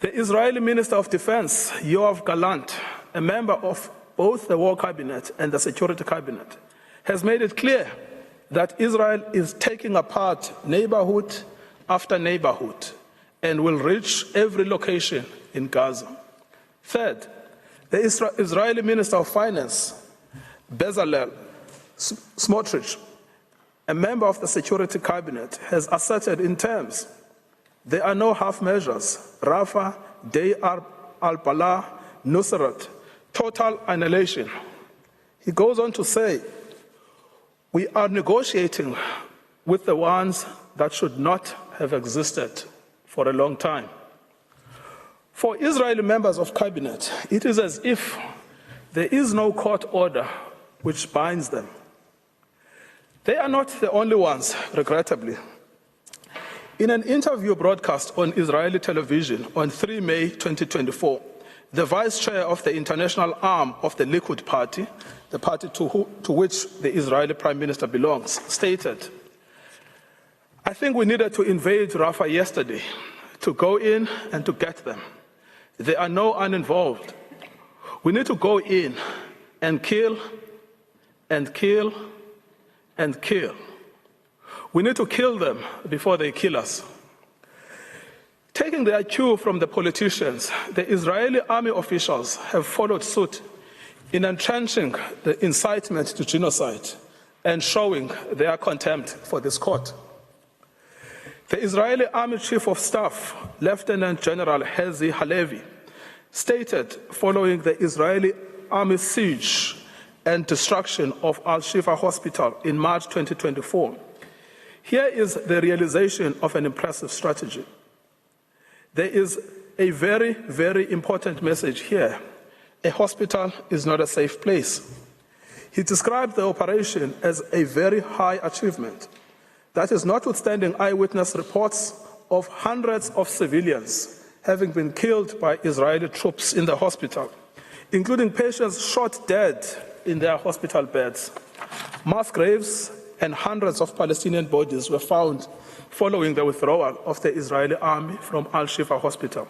H: the Israeli Minister of Defense, Yoav Gallant, a member of both the War Cabinet and the Security Cabinet, has made it clear that Israel is taking apart neighborhood after neighborhood and will reach every location in Gaza. Third, the Israeli Minister of Finance, Bezalel Smotrich, a member of the Security Cabinet, has asserted in terms, there are no half measures, Rafah, Day al-Balah, Nusrat, total annihilation. He goes on to say, we are negotiating with the ones that should not have existed for a long time. For Israeli members of cabinet, it is as if there is no court order which binds them. They are not the only ones, regrettably. In an interview broadcast on Israeli television on 3 May 2024, the vice chair of the international arm of the Likud party, the party to which the Israeli prime minister belongs, stated, I think we needed to invade Rafah yesterday, to go in and to get them. There are no uninvolved. We need to go in and kill and kill and kill. We need to kill them before they kill us. Taking their cue from the politicians, the Israeli army officials have followed suit in entrenching the incitement to genocide and showing their contempt for this court. The Israeli Army Chief of Staff, Lieutenant General Herzi Halevi, stated following the Israeli Army siege and destruction of Al-Shifa Hospital in March 2024, here is the realization of an impressive strategy. There is a very, very important message here. A hospital is not a safe place. He described the operation as a very high achievement. That is notwithstanding eyewitness reports of hundreds of civilians having been killed by Israeli troops in the hospital, including patients shot dead in their hospital beds. Mass graves and hundreds of Palestinian bodies were found following the withdrawal of the Israeli army from Al-Shifa hospital,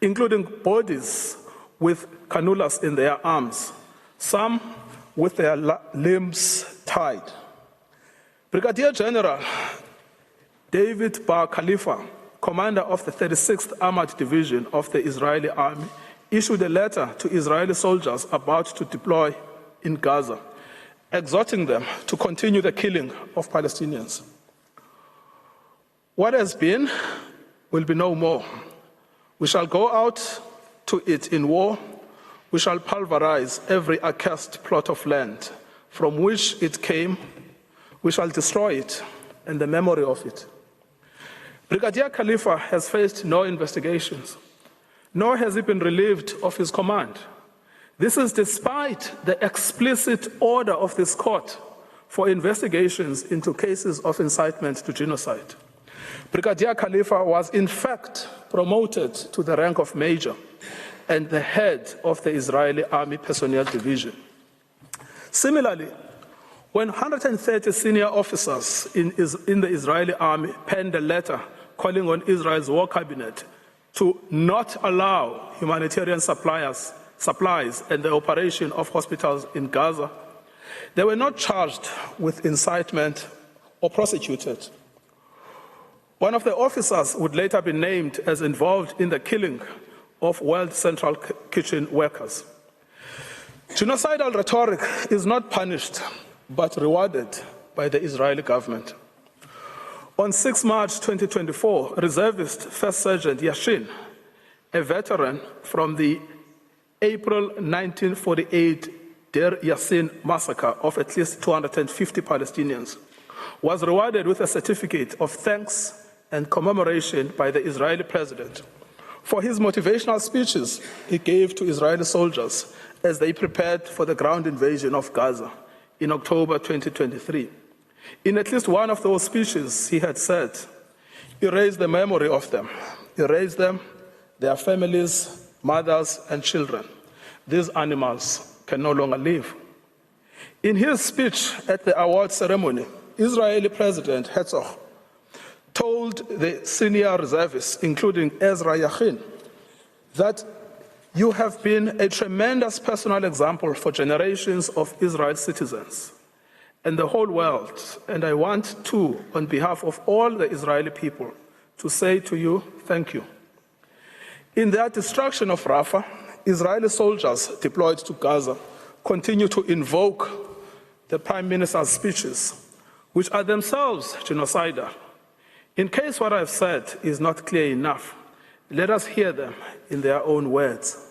H: including bodies with cannulas in their arms, some with their limbs tied. Brigadier General David Bar Khalifa, commander of the 36th Armored Division of the Israeli Army, issued a letter to Israeli soldiers about to deploy in Gaza, exhorting them to continue the killing of Palestinians. What has been will be no more. We shall go out to it in war. We shall pulverize every accursed plot of land from which it came. We shall destroy it and the memory of it. Brigadier Khalifa has faced no investigations, nor has he been relieved of his command. This is despite the explicit order of this court for investigations into cases of incitement to genocide. Brigadier Khalifa was in fact promoted to the rank of major and the head of the Israeli Army Personnel Division. Similarly, when 130 senior officers in the Israeli army penned a letter calling on Israel's war cabinet to not allow humanitarian supplies and the operation of hospitals in Gaza, they were not charged with incitement or prosecuted. One of the officers would later be named as involved in the killing of World Central Kitchen workers. Genocidal rhetoric is not punished, but rewarded by the Israeli government. On 6 March 2024, reservist First Sergeant Yashin, a veteran from the April 1948 Deir Yassin massacre of at least 250 Palestinians, was rewarded with a certificate of thanks and commemoration by the Israeli president for his motivational speeches he gave to Israeli soldiers as they prepared for the ground invasion of Gaza in October 2023. In at least one of those speeches, he had said, "Erase the memory of them, erase them, their families, mothers, and children. These animals can no longer live." In his speech at the award ceremony, Israeli President Herzog told the senior reservists, including Ezra Yachin, that you have been a tremendous personal example for generations of Israel's citizens and the whole world. And I want to, on behalf of all the Israeli people, to say to you, thank you. In their destruction of Rafah, Israeli soldiers deployed to Gaza continue to invoke the Prime Minister's speeches, which are themselves genocidal. In case what I've said is not clear enough, let us hear them in their own words.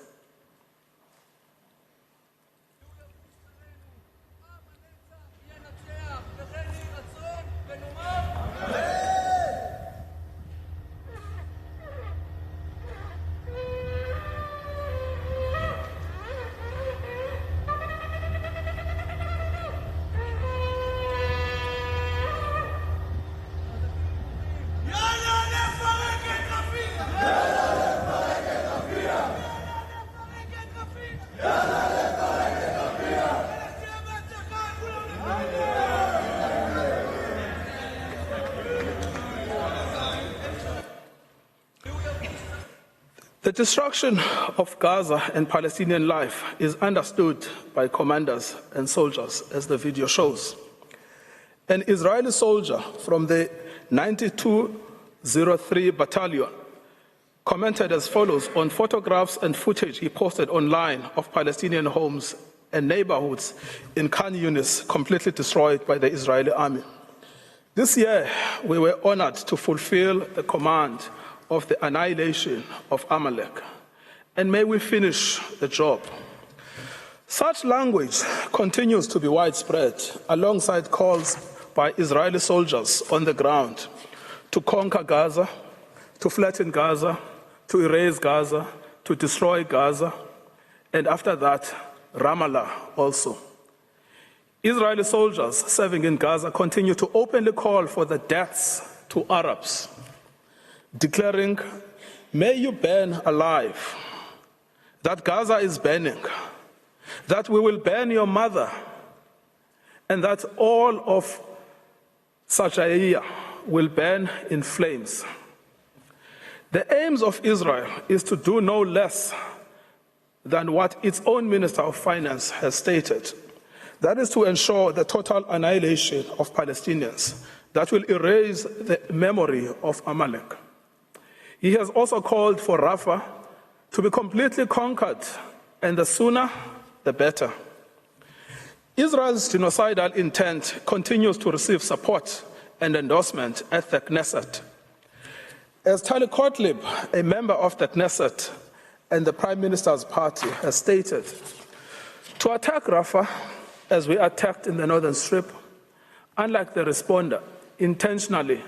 H: The destruction of Gaza and Palestinian life is understood by commanders and soldiers, as the video shows. An Israeli soldier from the 9203 Battalion commented as follows on photographs and footage he posted online of Palestinian homes and neighborhoods in Khan Yunis completely destroyed by the Israeli army. This year, we were honored to fulfill the command of the annihilation of Amalek, and may we finish the job. Such language continues to be widespread alongside calls by Israeli soldiers on the ground to conquer Gaza, to flatten Gaza, to erase Gaza, to destroy Gaza, and after that, Ramallah also. Israeli soldiers serving in Gaza continue to openly call for the deaths to Arabs, declaring, "May you burn alive," that Gaza is burning, that we will burn your mother, and that all of Sajaiya will burn in flames. The aims of Israel is to do no less than what its own Minister of Finance has stated. That is to ensure the total annihilation of Palestinians that will erase the memory of Amalek. He has also called for Rafah to be completely conquered, and the sooner, the better. Israel's genocidal intent continues to receive support and endorsement at the Knesset. As Tali Gottlieb, a member of the Knesset and the Prime Minister's party, has stated, to attack Rafah, as we attacked in the Northern Strip, unlike the responder, intentionally,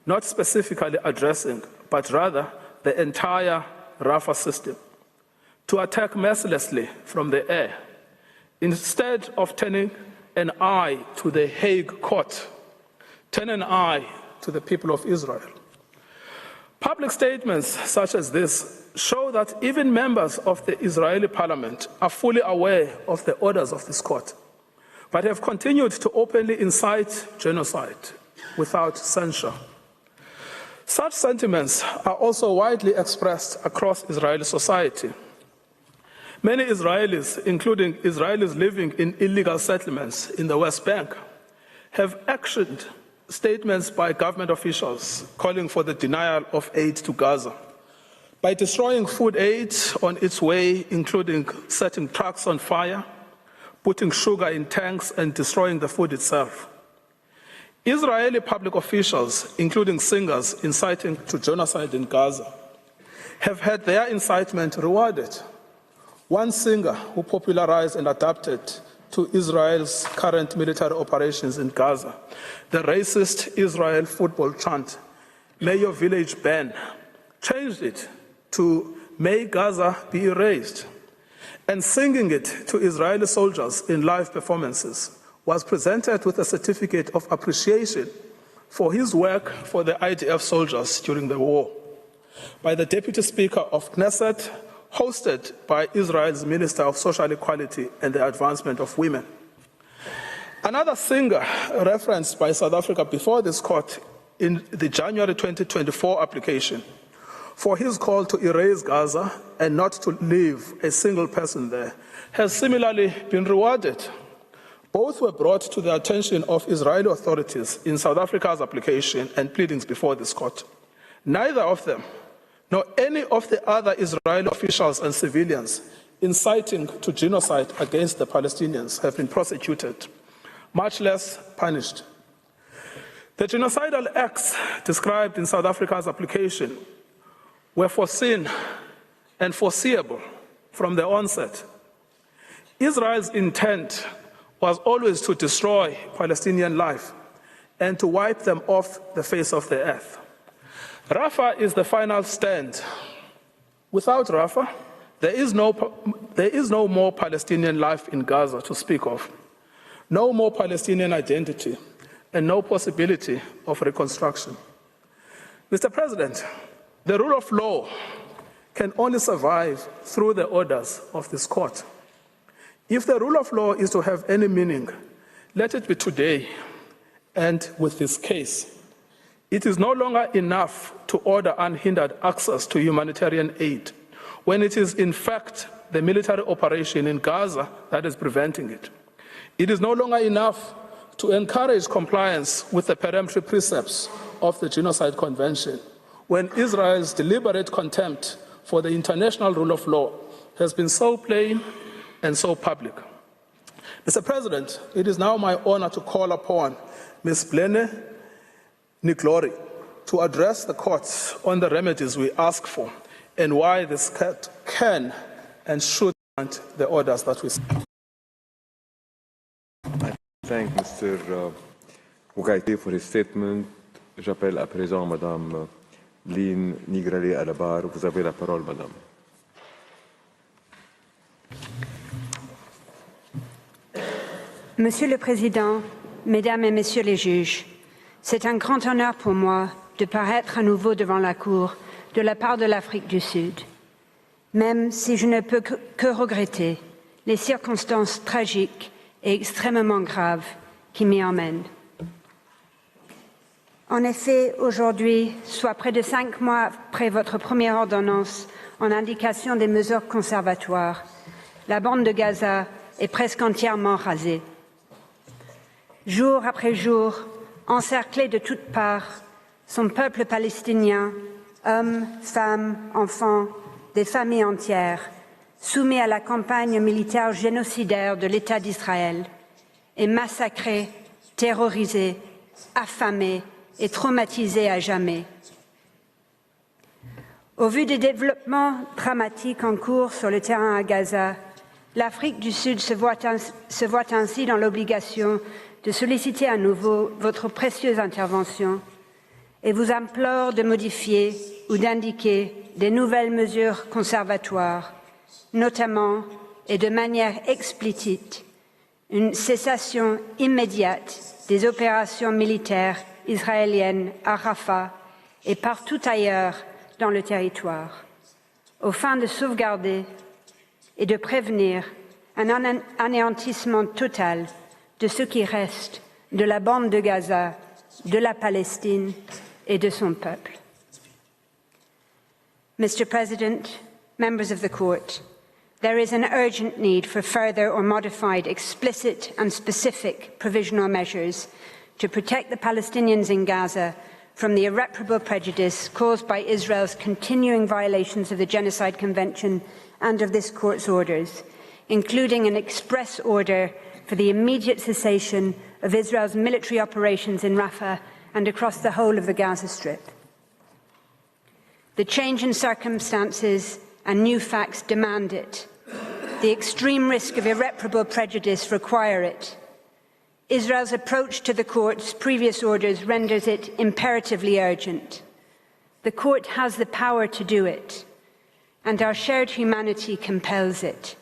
H: not specifically addressing, but rather the entire Rafah system, to attack mercilessly from the air, instead of turning an eye to the Hague court, turn an eye to the people of Israel. Public statements such as this show that even members of the Israeli parliament are fully aware of the orders of this court, but have continued to openly incite genocide without censure. Such sentiments are also widely expressed across Israeli society. Many Israelis, including Israelis living in illegal settlements in the West Bank, have actioned statements by government officials calling for the denial of aid to Gaza by destroying food aid on its way, including setting trucks on fire, putting sugar in tanks, and destroying the food itself. Israeli public officials, including singers inciting to genocide in Gaza, have had their incitement rewarded. One singer who popularized and adapted to Israel's current military operations in Gaza the racist Israel football chant, "May your village burn," changed it to "May Gaza be erased," and singing it to Israeli soldiers in live performances was presented with a certificate of appreciation for his work for the IDF soldiers during the war by the Deputy Speaker of Knesset, hosted by Israel's Minister of Social Equality and the Advancement of Women. Another singer referenced by South Africa before this court in the January 2024 application for his call to erase Gaza and not to leave a single person there has similarly been rewarded. Both were brought to the attention of Israeli authorities in South Africa's application and pleadings before this court. Neither of them, nor any of the other Israeli officials and civilians inciting to genocide against the Palestinians have been prosecuted, much less punished. The genocidal acts described in South Africa's application were foreseen and foreseeable from the onset. Israel's intent was always to destroy Palestinian life and to wipe them off the face of the earth. Rafah is the final stand. Without Rafah, there is no more Palestinian life in Gaza to speak of, no more Palestinian identity, and no possibility of reconstruction. Mr. President, the rule of law can only survive through the orders of this court. If the rule of law is to have any meaning, let it be today and with this case. It is no longer enough to order unhindered access to humanitarian aid when it is in fact the military operation in Gaza that is preventing it. It is no longer enough to encourage compliance with the peremptory precepts of the Genocide Convention when Israel's deliberate contempt for the international rule of law has been so plain and so public. Mr. President, it is now my honor to call upon Ms. Blene Niglori to address the courts on the remedies we ask for and why this court can and should grant the orders that we seek.
A: I thank Mr. Mugaiti for his statement. J'appelle à présent Madame Lynn Nigrali à la barre. Vous avez la parole, Madame.
I: Monsieur le Président, Mesdames et Messieurs les juges, c'est un grand honneur pour moi de paraître à nouveau devant la Cour de la part de l'Afrique du Sud, même si je ne peux que regretter les circonstances tragiques et extrêmement graves qui m'y emmènent. En effet, aujourd'hui, soit près de 5 mois après votre première ordonnance en indication des mesures conservatoires, la bande de Gaza est presque entièrement rasée. Jour après jour, encerclé de toutes parts, son peuple palestinien, hommes, femmes, enfants, des familles entières, soumis à la campagne militaire génocidaire de l'État d'Israël, est massacré, terrorisé, affamé et traumatisé à jamais. Au vu des développements dramatiques en cours sur le terrain à Gaza, l'Afrique du Sud se voit ainsi dans l'obligation de solliciter à nouveau votre précieuse intervention et vous implore de modifier ou d'indiquer des nouvelles mesures conservatoires, notamment et de manière explicite une cessation immédiate des opérations militaires israéliennes à Rafah et partout ailleurs dans le territoire, aux fins de sauvegarder et de prévenir un anéantissement total de ce qui reste de la bande de Gaza, de la Palestine et de son peuple. Mr. President, members of the Court, there is an urgent need for further or modified explicit and specific provisional measures to protect the Palestinians in Gaza from the irreparable prejudice caused by Israel's continuing violations of the Genocide Convention and of this Court's orders, including an express order for the immediate cessation of Israel's military operations in Rafah and across the whole of the Gaza Strip. The change in circumstances and new facts demand it. The extreme risk of irreparable prejudice require it. Israel's approach to the Court's previous orders renders it imperatively urgent. The Court has the power to do it, and our shared humanity compels it.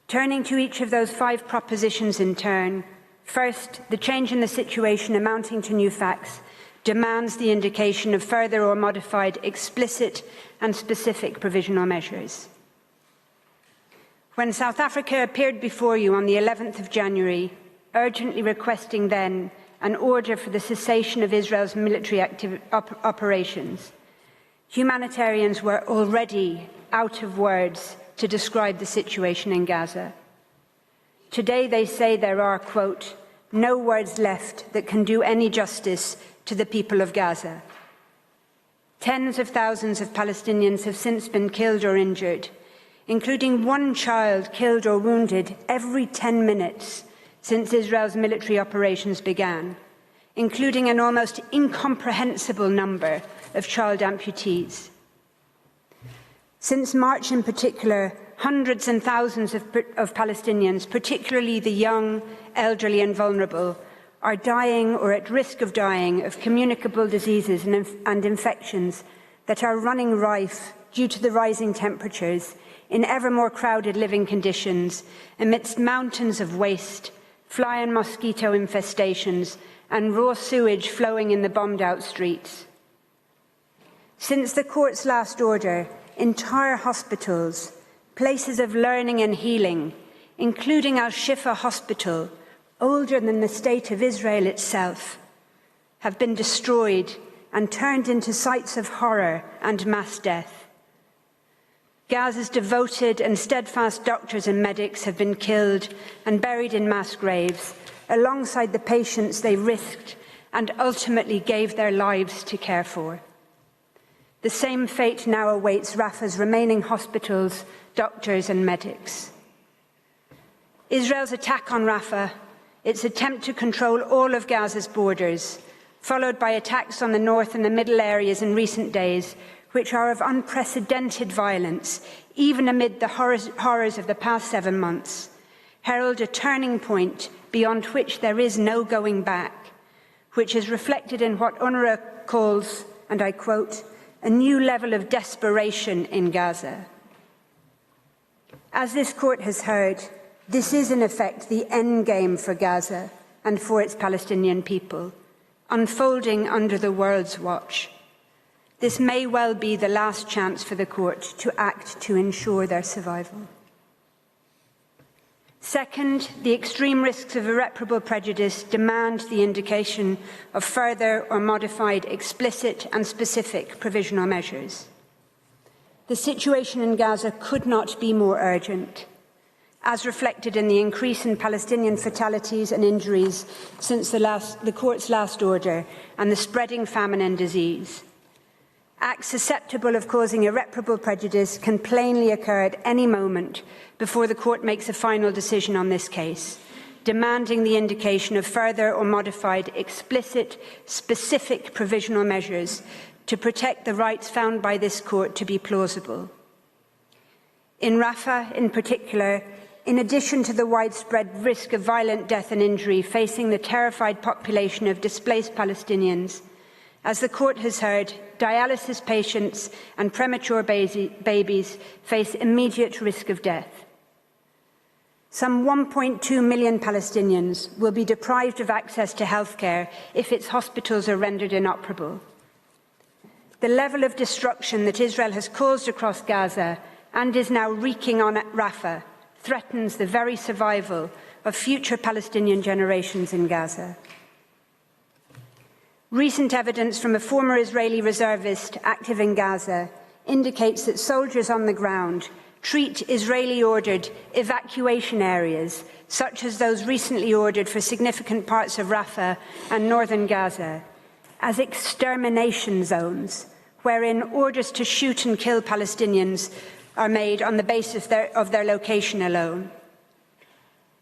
I: Turning to each of those 5 propositions in turn, first, the change in the situation amounting to new facts demands the indication of further or modified explicit and specific provisional measures. When South Africa appeared before you on the 11th of January, urgently requesting then an order for the cessation of Israel's military operations, humanitarians were already out of words to describe the situation in Gaza. Today they say there are, quote, no words left that can do any justice to the people of Gaza. Tens of thousands of Palestinians have since been killed or injured, including 1 child killed or wounded every 10 minutes since Israel's military operations began, including an almost incomprehensible number of child amputees. Since March in particular, hundreds and thousands of Palestinians, particularly the young, elderly and vulnerable, are dying or at risk of dying of communicable diseases and infections that are running rife due to the rising temperatures in ever more crowded living conditions amidst mountains of waste, fly and mosquito infestations and raw sewage flowing in the bombed-out streets. Since the Court's last order, entire hospitals, places of learning and healing, including Al-Shifa Hospital, older than the State of Israel itself, have been destroyed and turned into sites of horror and mass death. Gaza's devoted and steadfast doctors and medics have been killed and buried in mass graves, alongside the patients they risked and ultimately gave their lives to care for. The same fate now awaits Rafah's remaining hospitals, doctors and medics. Israel's attack on Rafah, its attempt to control all of Gaza's borders, followed by attacks on the north and the middle areas in recent days, which are of unprecedented violence, even amid the horrors of the past 7 months, herald a turning point beyond which there is no going back, which is reflected in what UNRWA calls, and I quote, a new level of desperation in Gaza. As this Court has heard, This is, in effect, the end game for Gaza and for its Palestinian people, unfolding under the world's watch. This may well be the last chance for the court to act to ensure their survival. Second, the extreme risks of irreparable prejudice demand the indication of further or modified explicit and specific provisional measures. The situation in Gaza could not be more urgent, as reflected in the increase in Palestinian fatalities and injuries since the court's last order and the spreading famine and disease. Acts susceptible of causing irreparable prejudice can plainly occur at any moment before the court makes a final decision on this case, demanding the indication of further or modified explicit, specific provisional measures to protect the rights found by this court to be plausible. In Rafah, in particular, in addition to the widespread risk of violent death and injury facing the terrified population of displaced Palestinians, as the court has heard, dialysis patients and premature babies face immediate risk of death. Some 1.2 million Palestinians will be deprived of access to healthcare if its hospitals are rendered inoperable. The level of destruction that Israel has caused across Gaza and is now wreaking on Rafah threatens the very survival of future Palestinian generations in Gaza. Recent evidence from a former Israeli reservist active in Gaza indicates that soldiers on the ground treat Israeli-ordered evacuation areas, such as those recently ordered for significant parts of Rafah and northern Gaza, as extermination zones, wherein orders to shoot and kill Palestinians are made on the basis of their location alone.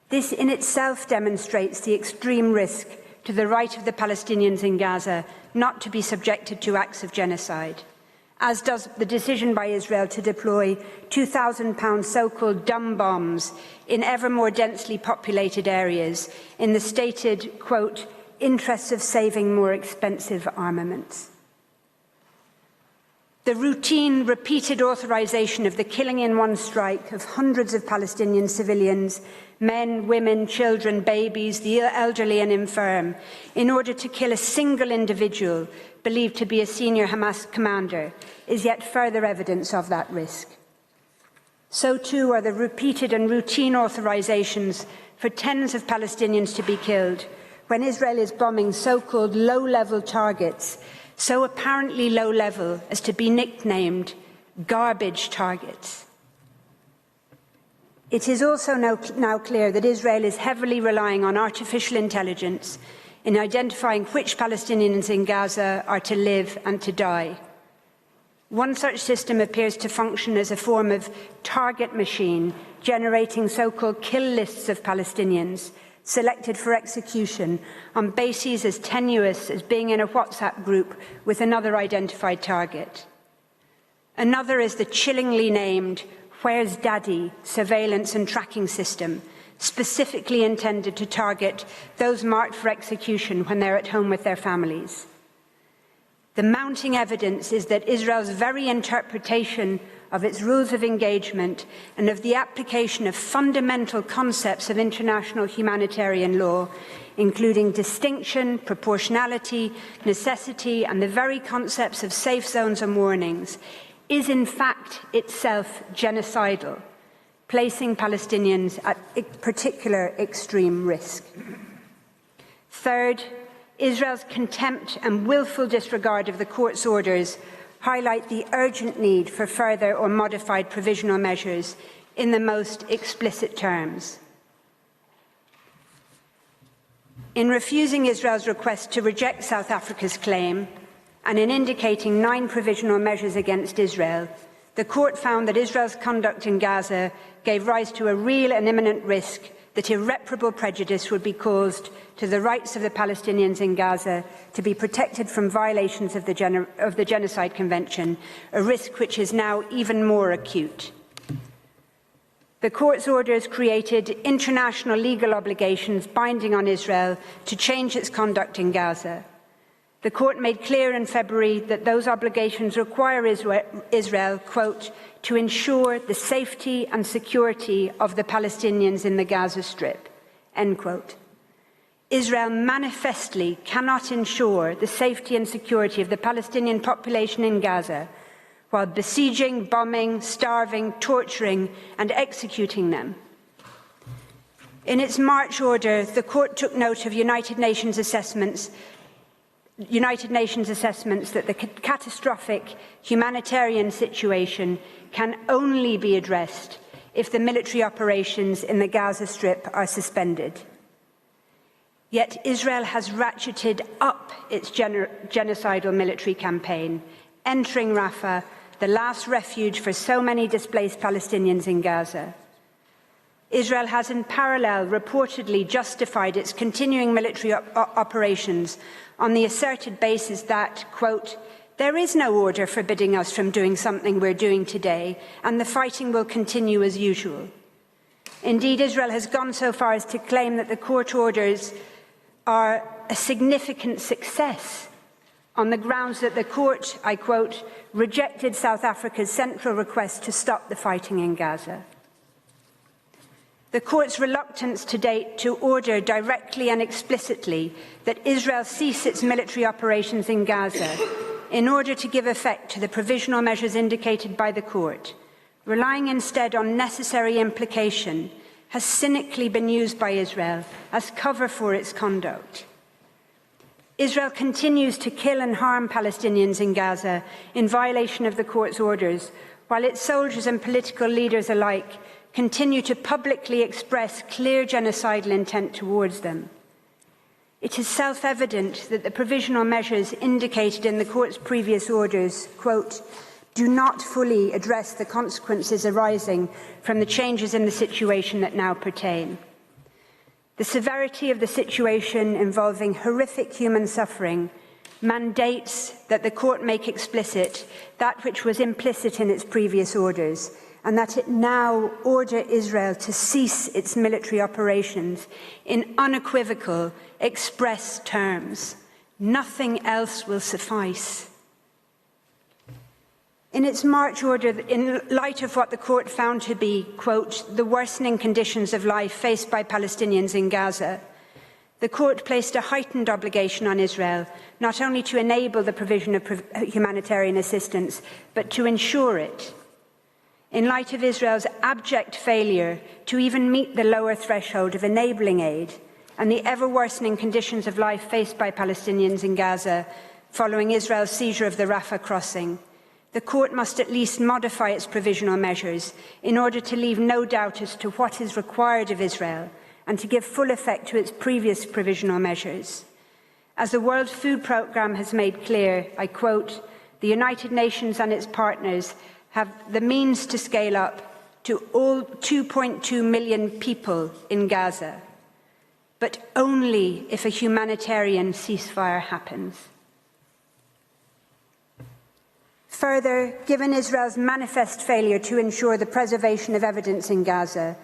I: This in itself demonstrates the extreme risk to the right of the Palestinians in Gaza not to be subjected to acts of genocide, as does the decision by Israel to deploy 2,000-pound so-called dumb bombs in ever more densely populated areas in the stated, quote, interests of saving more expensive armaments. The routine, repeated authorization of the killing in one strike of hundreds of Palestinian civilians, men, women, children, babies, the elderly and infirm, in order to kill a single individual believed to be a senior Hamas commander, is yet further evidence of that risk. So too are the repeated and routine authorizations for tens of Palestinians to be killed when Israel is bombing so-called low-level targets, so apparently low-level as to be nicknamed garbage targets. It is also now clear that Israel is heavily relying on artificial intelligence in identifying which Palestinians in Gaza are to live and to die. One such system appears to function as a form of target machine, generating so-called kill lists of Palestinians selected for execution on bases as tenuous as being in a WhatsApp group with another identified target. Another is the chillingly named Where's Daddy surveillance and tracking system, specifically intended to target those marked for execution when they're at home with their families. The mounting evidence is that Israel's very interpretation of its rules of engagement and of the application of fundamental concepts of international humanitarian law, including distinction, proportionality, necessity, and the very concepts of safe zones and warnings, is in fact itself genocidal, placing Palestinians at particular extreme risk. Third, Israel's contempt and willful disregard of the court's orders highlight the urgent need for further or modified provisional measures in the most explicit terms. In refusing Israel's request to reject South Africa's claim, and in indicating 9 provisional measures against Israel, the court found that Israel's conduct in Gaza gave rise to a real and imminent risk that irreparable prejudice would be caused to the rights of the Palestinians in Gaza to be protected from violations of the Genocide Convention, a risk which is now even more acute. The court's orders created international legal obligations binding on Israel to change its conduct in Gaza. The court made clear in February that those obligations require Israel, quote, to ensure the safety and security of the Palestinians in the Gaza Strip, end quote. Israel manifestly cannot ensure the safety and security of the Palestinian population in Gaza while besieging, bombing, starving, torturing and executing them. In its March order, the court took note of United Nations assessments that the catastrophic humanitarian situation can only be addressed if the military operations in the Gaza Strip are suspended. Yet Israel has ratcheted up its genocidal military campaign, entering Rafah, the last refuge for so many displaced Palestinians in Gaza. Israel has in parallel reportedly justified its continuing military operations on the asserted basis that, quote, there is no order forbidding us from doing something we're doing today, and the fighting will continue as usual. Indeed, Israel has gone so far as to claim that the court orders are a significant success on the grounds that the court, I quote, rejected South Africa's central request to stop the fighting in Gaza. The court's reluctance to date to order directly and explicitly that Israel cease its military operations in Gaza in order to give effect to the provisional measures indicated by the court, relying instead on necessary implication, has cynically been used by Israel as cover for its conduct. Israel continues to kill and harm Palestinians in Gaza in violation of the court's orders, while its soldiers and political leaders alike continue to publicly express clear genocidal intent towards them. It is self-evident that the provisional measures indicated in the court's previous orders, quote, do not fully address the consequences arising from the changes in the situation that now pertain. The severity of the situation involving horrific human suffering mandates that the court make explicit that which was implicit in its previous orders, and that it now order Israel to cease its military operations in unequivocal, express terms. Nothing else will suffice. In its March order, in light of what the court found to be, quote, the worsening conditions of life faced by Palestinians in Gaza, the court placed a heightened obligation on Israel, not only to enable the provision of humanitarian assistance, but to ensure it. In light of Israel's abject failure to even meet the lower threshold of enabling aid and the ever-worsening conditions of life faced by Palestinians in Gaza following Israel's seizure of the Rafah crossing, the court must at least modify its provisional measures in order to leave no doubt as to what is required of Israel and to give full effect to its previous provisional measures. As the World Food Programme has made clear, I quote, the United Nations and its partners have the means to scale up to all 2.2 million people in Gaza, but only if a humanitarian ceasefire happens. Further, given Israel's manifest failure to ensure the preservation of evidence in Gaza,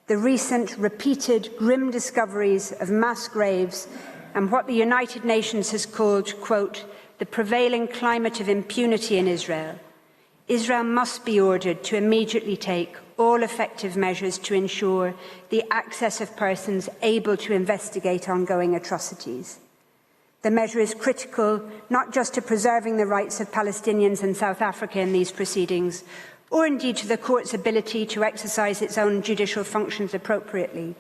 I: the recent repeated grim discoveries of mass graves and what the United Nations has called, quote, the prevailing climate of impunity in Israel, Israel must be ordered to immediately take all effective measures to ensure the access of persons able to investigate ongoing atrocities. The measure is critical not just to preserving the rights of Palestinians in South Africa in these proceedings, or indeed to the court's ability to exercise its own judicial functions appropriately.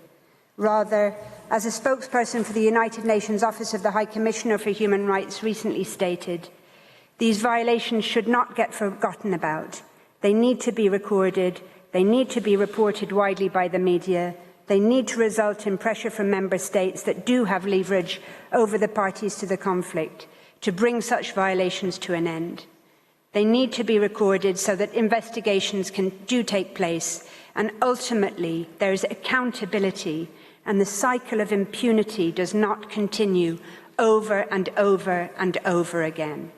I: Rather, as a spokesperson for the United Nations Office of the High Commissioner for Human Rights recently stated, these violations should not get forgotten about. They need to be recorded, they need to be reported widely by the media, they need to result in pressure from member states that do have leverage over the parties to the conflict to bring such violations to an end. They need to be recorded so that investigations do take place and ultimately there is accountability and the cycle of impunity does not continue over and over and over again.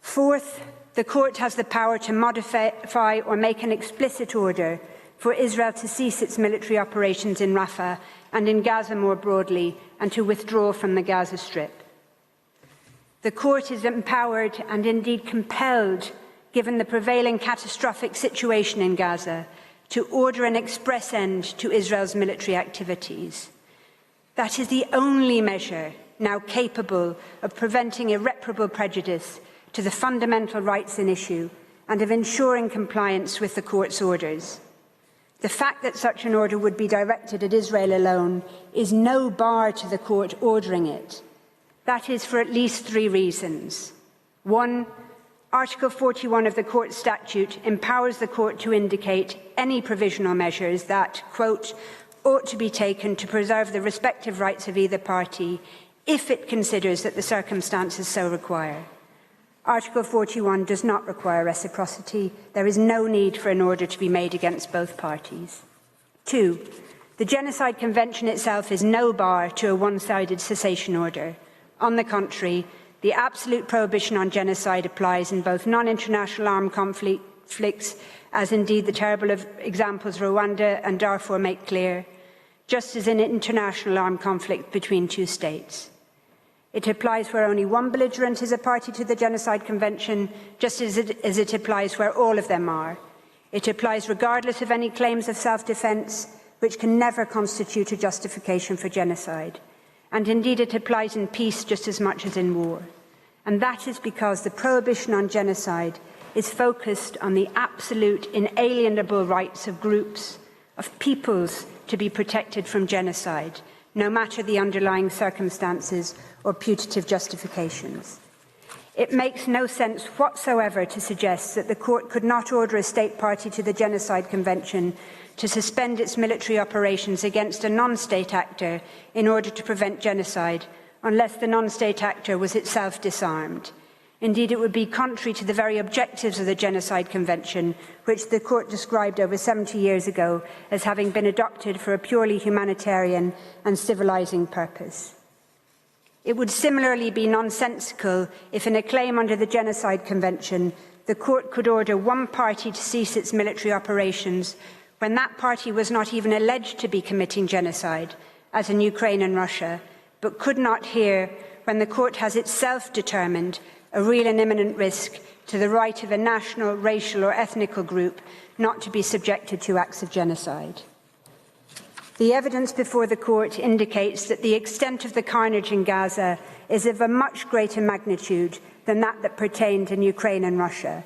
I: Fourth, the court has the power to modify or make an explicit order for Israel to cease its military operations in Rafah and in Gaza more broadly and to withdraw from the Gaza Strip. The court is empowered and indeed compelled, given the prevailing catastrophic situation in Gaza, to order an express end to Israel's military activities. That is the only measure now capable of preventing irreparable prejudice to the fundamental rights in issue and of ensuring compliance with the court's orders. The fact that such an order would be directed at Israel alone is no bar to the court ordering it. That is for at least 3 reasons. 1, Article 41 of the court statute empowers the court to indicate any provisional measures that, quote, ought to be taken to preserve the respective rights of either party if it considers that the circumstances so require. Article 41 does not require reciprocity. There is no need for an order to be made against both parties. 2, the Genocide Convention itself is no bar to a one-sided cessation order. On the contrary, the absolute prohibition on genocide applies in both non-international armed conflicts, as indeed the terrible examples Rwanda and Darfur make clear, just as in international armed conflict between 2 states. It applies where only one belligerent is a party to the Genocide Convention, just as it applies where all of them are. It applies regardless of any claims of self-defence, which can never constitute a justification for genocide. And indeed it applies in peace just as much as in war. And that is because the prohibition on genocide is focused on the absolute inalienable rights of groups, of peoples, to be protected from genocide, no matter the underlying circumstances or putative justifications. It makes no sense whatsoever to suggest that the court could not order a state party to the Genocide Convention to suspend its military operations against a non-state actor in order to prevent genocide, unless the non-state actor was itself disarmed. Indeed, it would be contrary to the very objectives of the Genocide Convention, which the court described over 70 years ago as having been adopted for a purely humanitarian and civilizing purpose. It would similarly be nonsensical if, in a claim under the Genocide Convention, the court could order one party to cease its military operations when that party was not even alleged to be committing genocide, as in Ukraine and Russia, but could not hear when the court has itself determined a real and imminent risk to the right of a national, racial or ethnical group not to be subjected to acts of genocide. The evidence before the court indicates that the extent of the carnage in Gaza is of a much greater magnitude than that pertained in Ukraine and Russia.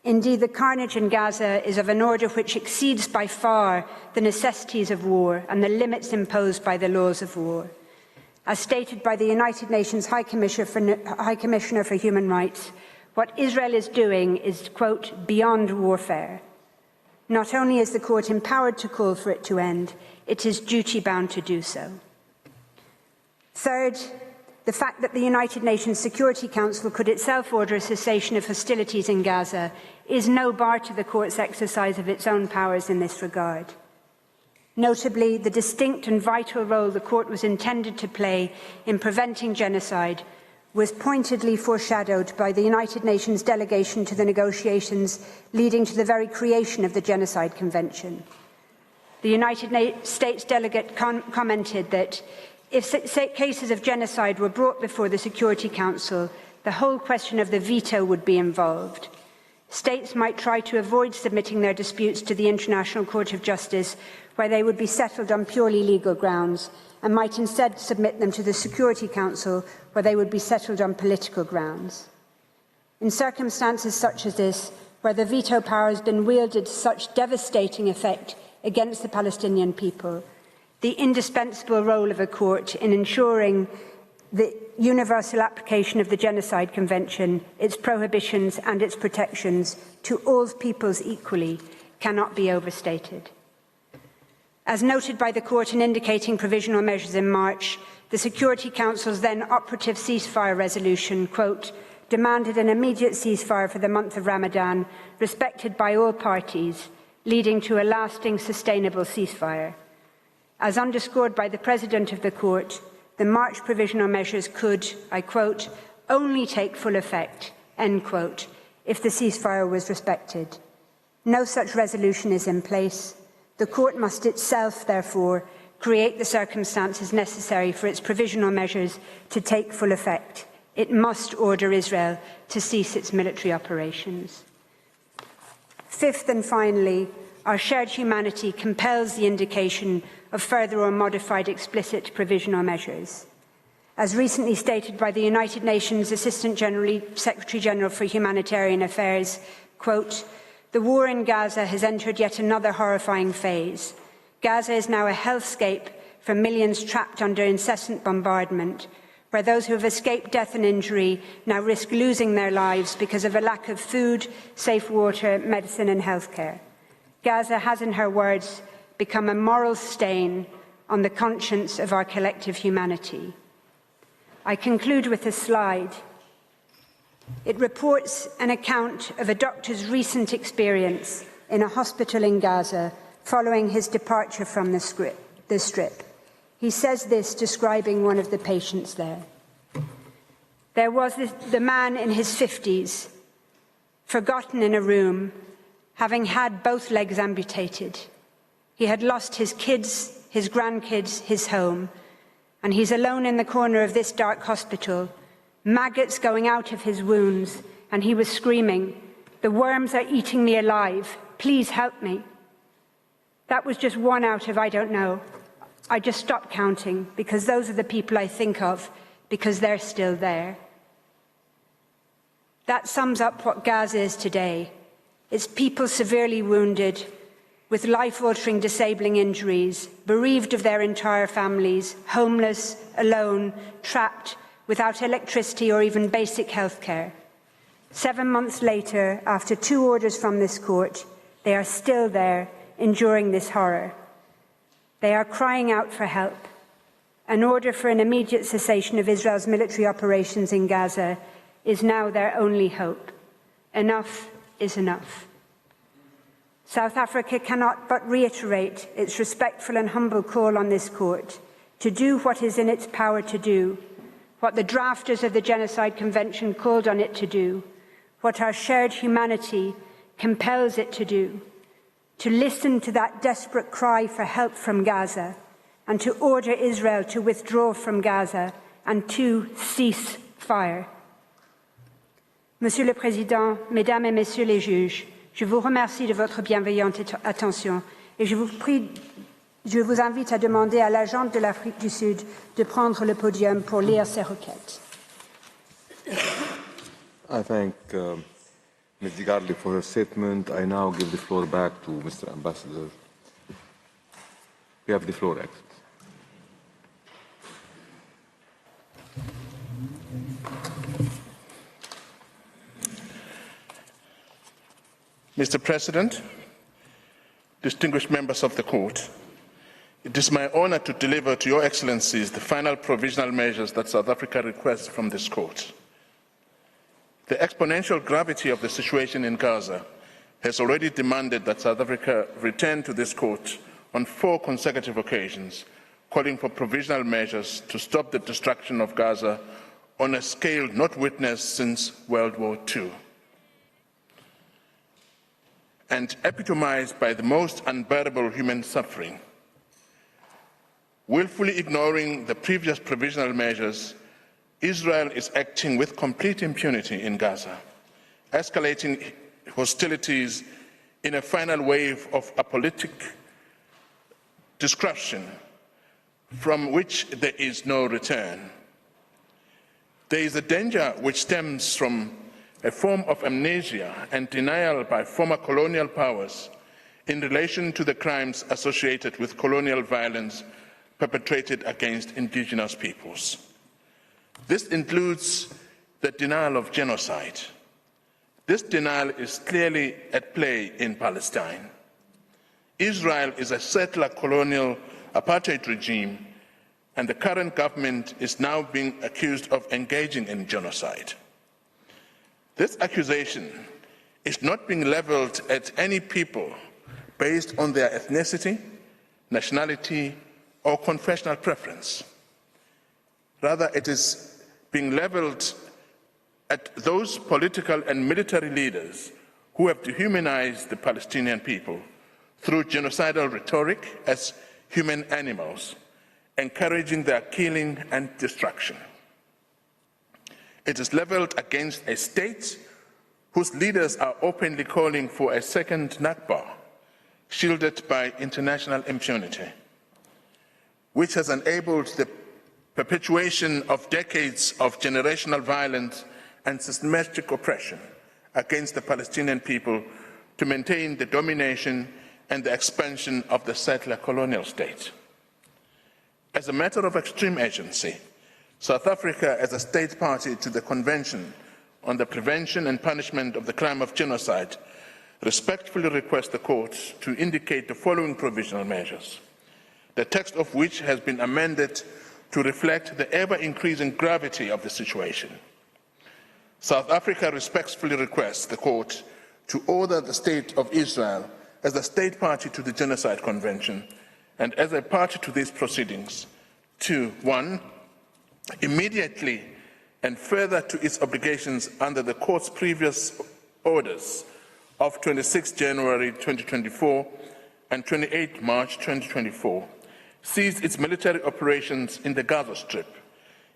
I: Indeed, the carnage in Gaza is of an order which exceeds by far the necessities of war and the limits imposed by the laws of war. As stated by the United Nations High Commissioner for Human Rights, what Israel is doing is, quote, beyond warfare. Not only is the court empowered to call for it to end, it is duty-bound to do so. Third, the fact that the United Nations Security Council could itself order a cessation of hostilities in Gaza is no bar to the court's exercise of its own powers in this regard. Notably, the distinct and vital role the court was intended to play in preventing genocide was pointedly foreshadowed by the United Nations delegation to the negotiations leading to the very creation of the Genocide Convention. The United States delegate commented that if cases of genocide were brought before the Security Council, the whole question of the veto would be involved. States might try to avoid submitting their disputes to the International Court of Justice, where they would be settled on purely legal grounds, and might instead submit them to the Security Council, where they would be settled on political grounds. In circumstances such as this, where the veto power has been wielded to such devastating effect against the Palestinian people, the indispensable role of a court in ensuring the universal application of the Genocide Convention, its prohibitions and its protections to all peoples equally cannot be overstated. As noted by the court in indicating provisional measures in March, the Security Council's then operative ceasefire resolution, quote, demanded an immediate ceasefire for the month of Ramadan, respected by all parties, leading to a lasting, sustainable ceasefire. As underscored by the President of the Court, the March provisional measures could, I quote, only take full effect, end quote, if the ceasefire was respected. No such resolution is in place. The Court must itself, therefore, create the circumstances necessary for its provisional measures to take full effect It must order Israel to cease its military operations. Fifth and finally, our shared humanity compels the indication of further or modified explicit provisional measures. As recently stated by the United Nations Assistant Secretary General for Humanitarian Affairs, quote, "The war in Gaza has entered yet another horrifying phase. Gaza is now a hellscape for millions trapped under incessant bombardment, where those who have escaped death and injury now risk losing their lives because of a lack of food, safe water, medicine and healthcare. Gaza has, in her words, become a moral stain on the conscience of our collective humanity." I conclude with a slide. It reports an account of a doctor's recent experience in a hospital in Gaza following his departure from the strip. He says this, describing one of the patients there. "There was the man in his 50s, forgotten in a room, having had both legs amputated. He had lost his kids, his grandkids, his home, and he's alone in the corner of this dark hospital, maggots going out of his wounds, and he was screaming, 'The worms are eating me alive, please help me.' That was just one out of I don't know. I just stopped counting because those are the people I think of because they're still there." That sums up what Gaza is today. It's people severely wounded, with life-altering disabling injuries, bereaved of their entire families, homeless, alone, trapped, without electricity or even basic health care. 7 months later, after 2 orders from this court, they are still there, enduring this horror. They are crying out for help. An order for an immediate cessation of Israel's military operations in Gaza is now their only hope. Enough is enough. South Africa cannot but reiterate its respectful and humble call on this court to do what is in its power to do, what the drafters of the Genocide Convention called on it to do, what our shared humanity compels it to do, to listen to that desperate cry for help from Gaza and to order Israel to withdraw from Gaza and to cease fire. Monsieur le Président, Mesdames et Messieurs les juges, je vous remercie de votre bienveillante attention et je vous invite à demander à l'agente de l'Afrique du Sud de prendre le podium pour lire ces requêtes.
A: I thank Ms. Garli for her statement. I now give the floor back to Mr. Ambassador. You have the floor, Excellency.
C: Mr. President, distinguished members of the Court, it is my honor to deliver to Your Excellencies the final provisional measures that South Africa requests from this Court. The exponential gravity of the situation in Gaza has already demanded that South Africa return to this Court on 4 consecutive occasions, calling for provisional measures to stop the destruction of Gaza on a scale not witnessed since World War II. And epitomized by the most unbearable human suffering. Willfully ignoring the previous provisional measures, Israel is acting with complete impunity in Gaza, escalating hostilities in a final wave of apolitic destruction from which there is no return. There is a danger which stems from a form of amnesia and denial by former colonial powers in relation to the crimes associated with colonial violence perpetrated against indigenous peoples. This includes the denial of genocide. This denial is clearly at play in Palestine. Israel is a settler colonial apartheid regime, and the current government is now being accused of engaging in genocide. This accusation is not being leveled at any people based on their ethnicity, nationality, or confessional preference. Rather, it is being leveled at those political and military leaders who have dehumanized the Palestinian people through genocidal rhetoric as human animals, encouraging their killing and destruction. It is leveled against a state whose leaders are openly calling for a second Nakba, shielded by international impunity, which has enabled the perpetuation of decades of generational violence and systematic oppression against the Palestinian people to maintain the domination and the expansion of the settler colonial state. As a matter of extreme urgency, South Africa, as a state party to the Convention on the Prevention and Punishment of the Crime of Genocide, respectfully requests the Court to indicate the following provisional measures, the text of which has been amended to reflect the ever-increasing gravity of the situation. South Africa respectfully requests the Court to order the State of Israel as a state party to the Genocide Convention and as a party to these proceedings to, 1, immediately and further to its obligations under the Court's previous orders of 26 January 2024 and 28 March 2024, cease its military operations in the Gaza Strip,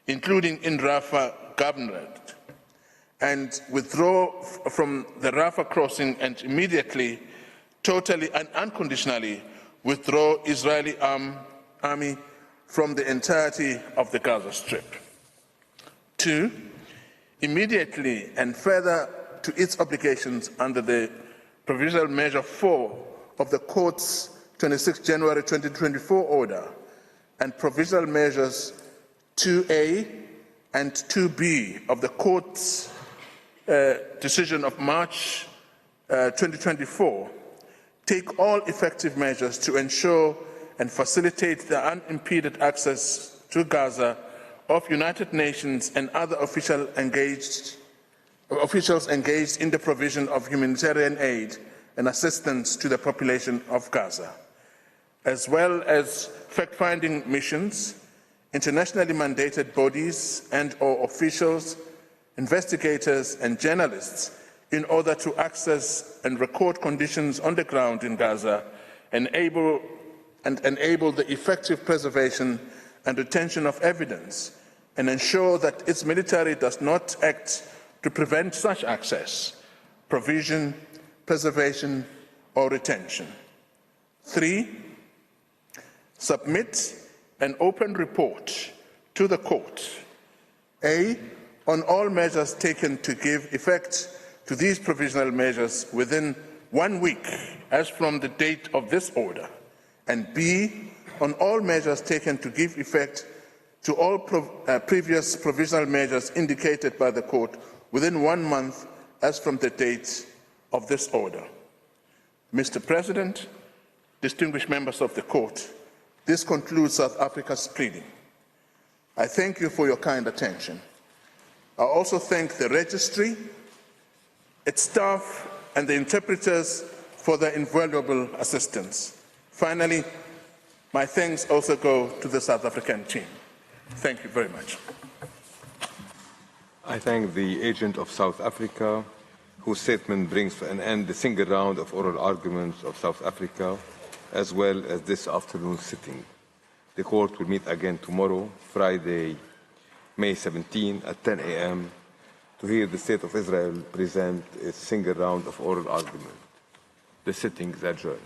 C: including in Rafah Governorate, and withdraw from the Rafah crossing and immediately, totally and unconditionally withdraw Israeli army from the entirety of the Gaza Strip. 2, immediately and further to its obligations under the Provisional Measure 4 of the Court's 26 January 2024 order and Provisional Measures 2A and 2B of the Court's decision of March 2024, take all effective measures to ensure and facilitate the unimpeded access to Gaza of United Nations and other officials engaged in the provision of humanitarian aid and assistance to the population of Gaza, as well as fact-finding missions, internationally mandated bodies and/or officials, investigators and journalists in order to access and record conditions on the ground in Gaza and enable the effective preservation and retention of evidence and ensure that its military does not act to prevent such access, provision, preservation or retention. 3, submit an open report to the Court, A, on all measures taken to give effect to these provisional measures within 1 week as from the date of this order, and B, on all measures taken to give effect to all previous provisional measures indicated by the Court within 1 month as from the date of this order. Mr. President, distinguished members of the Court, this concludes South Africa's pleading. I thank you for your kind attention. I also thank the Registry, its staff and the interpreters for their invaluable assistance. Finally, my thanks also go to the South African team. Thank you very much.
A: I thank the agent of South Africa, whose statement brings to an end the single round of oral arguments of South Africa, as well as this afternoon's sitting. The Court will meet again tomorrow, Friday, May 17 at 10 a.m. to hear the State of Israel present its single round of oral argument. The sitting is adjourned.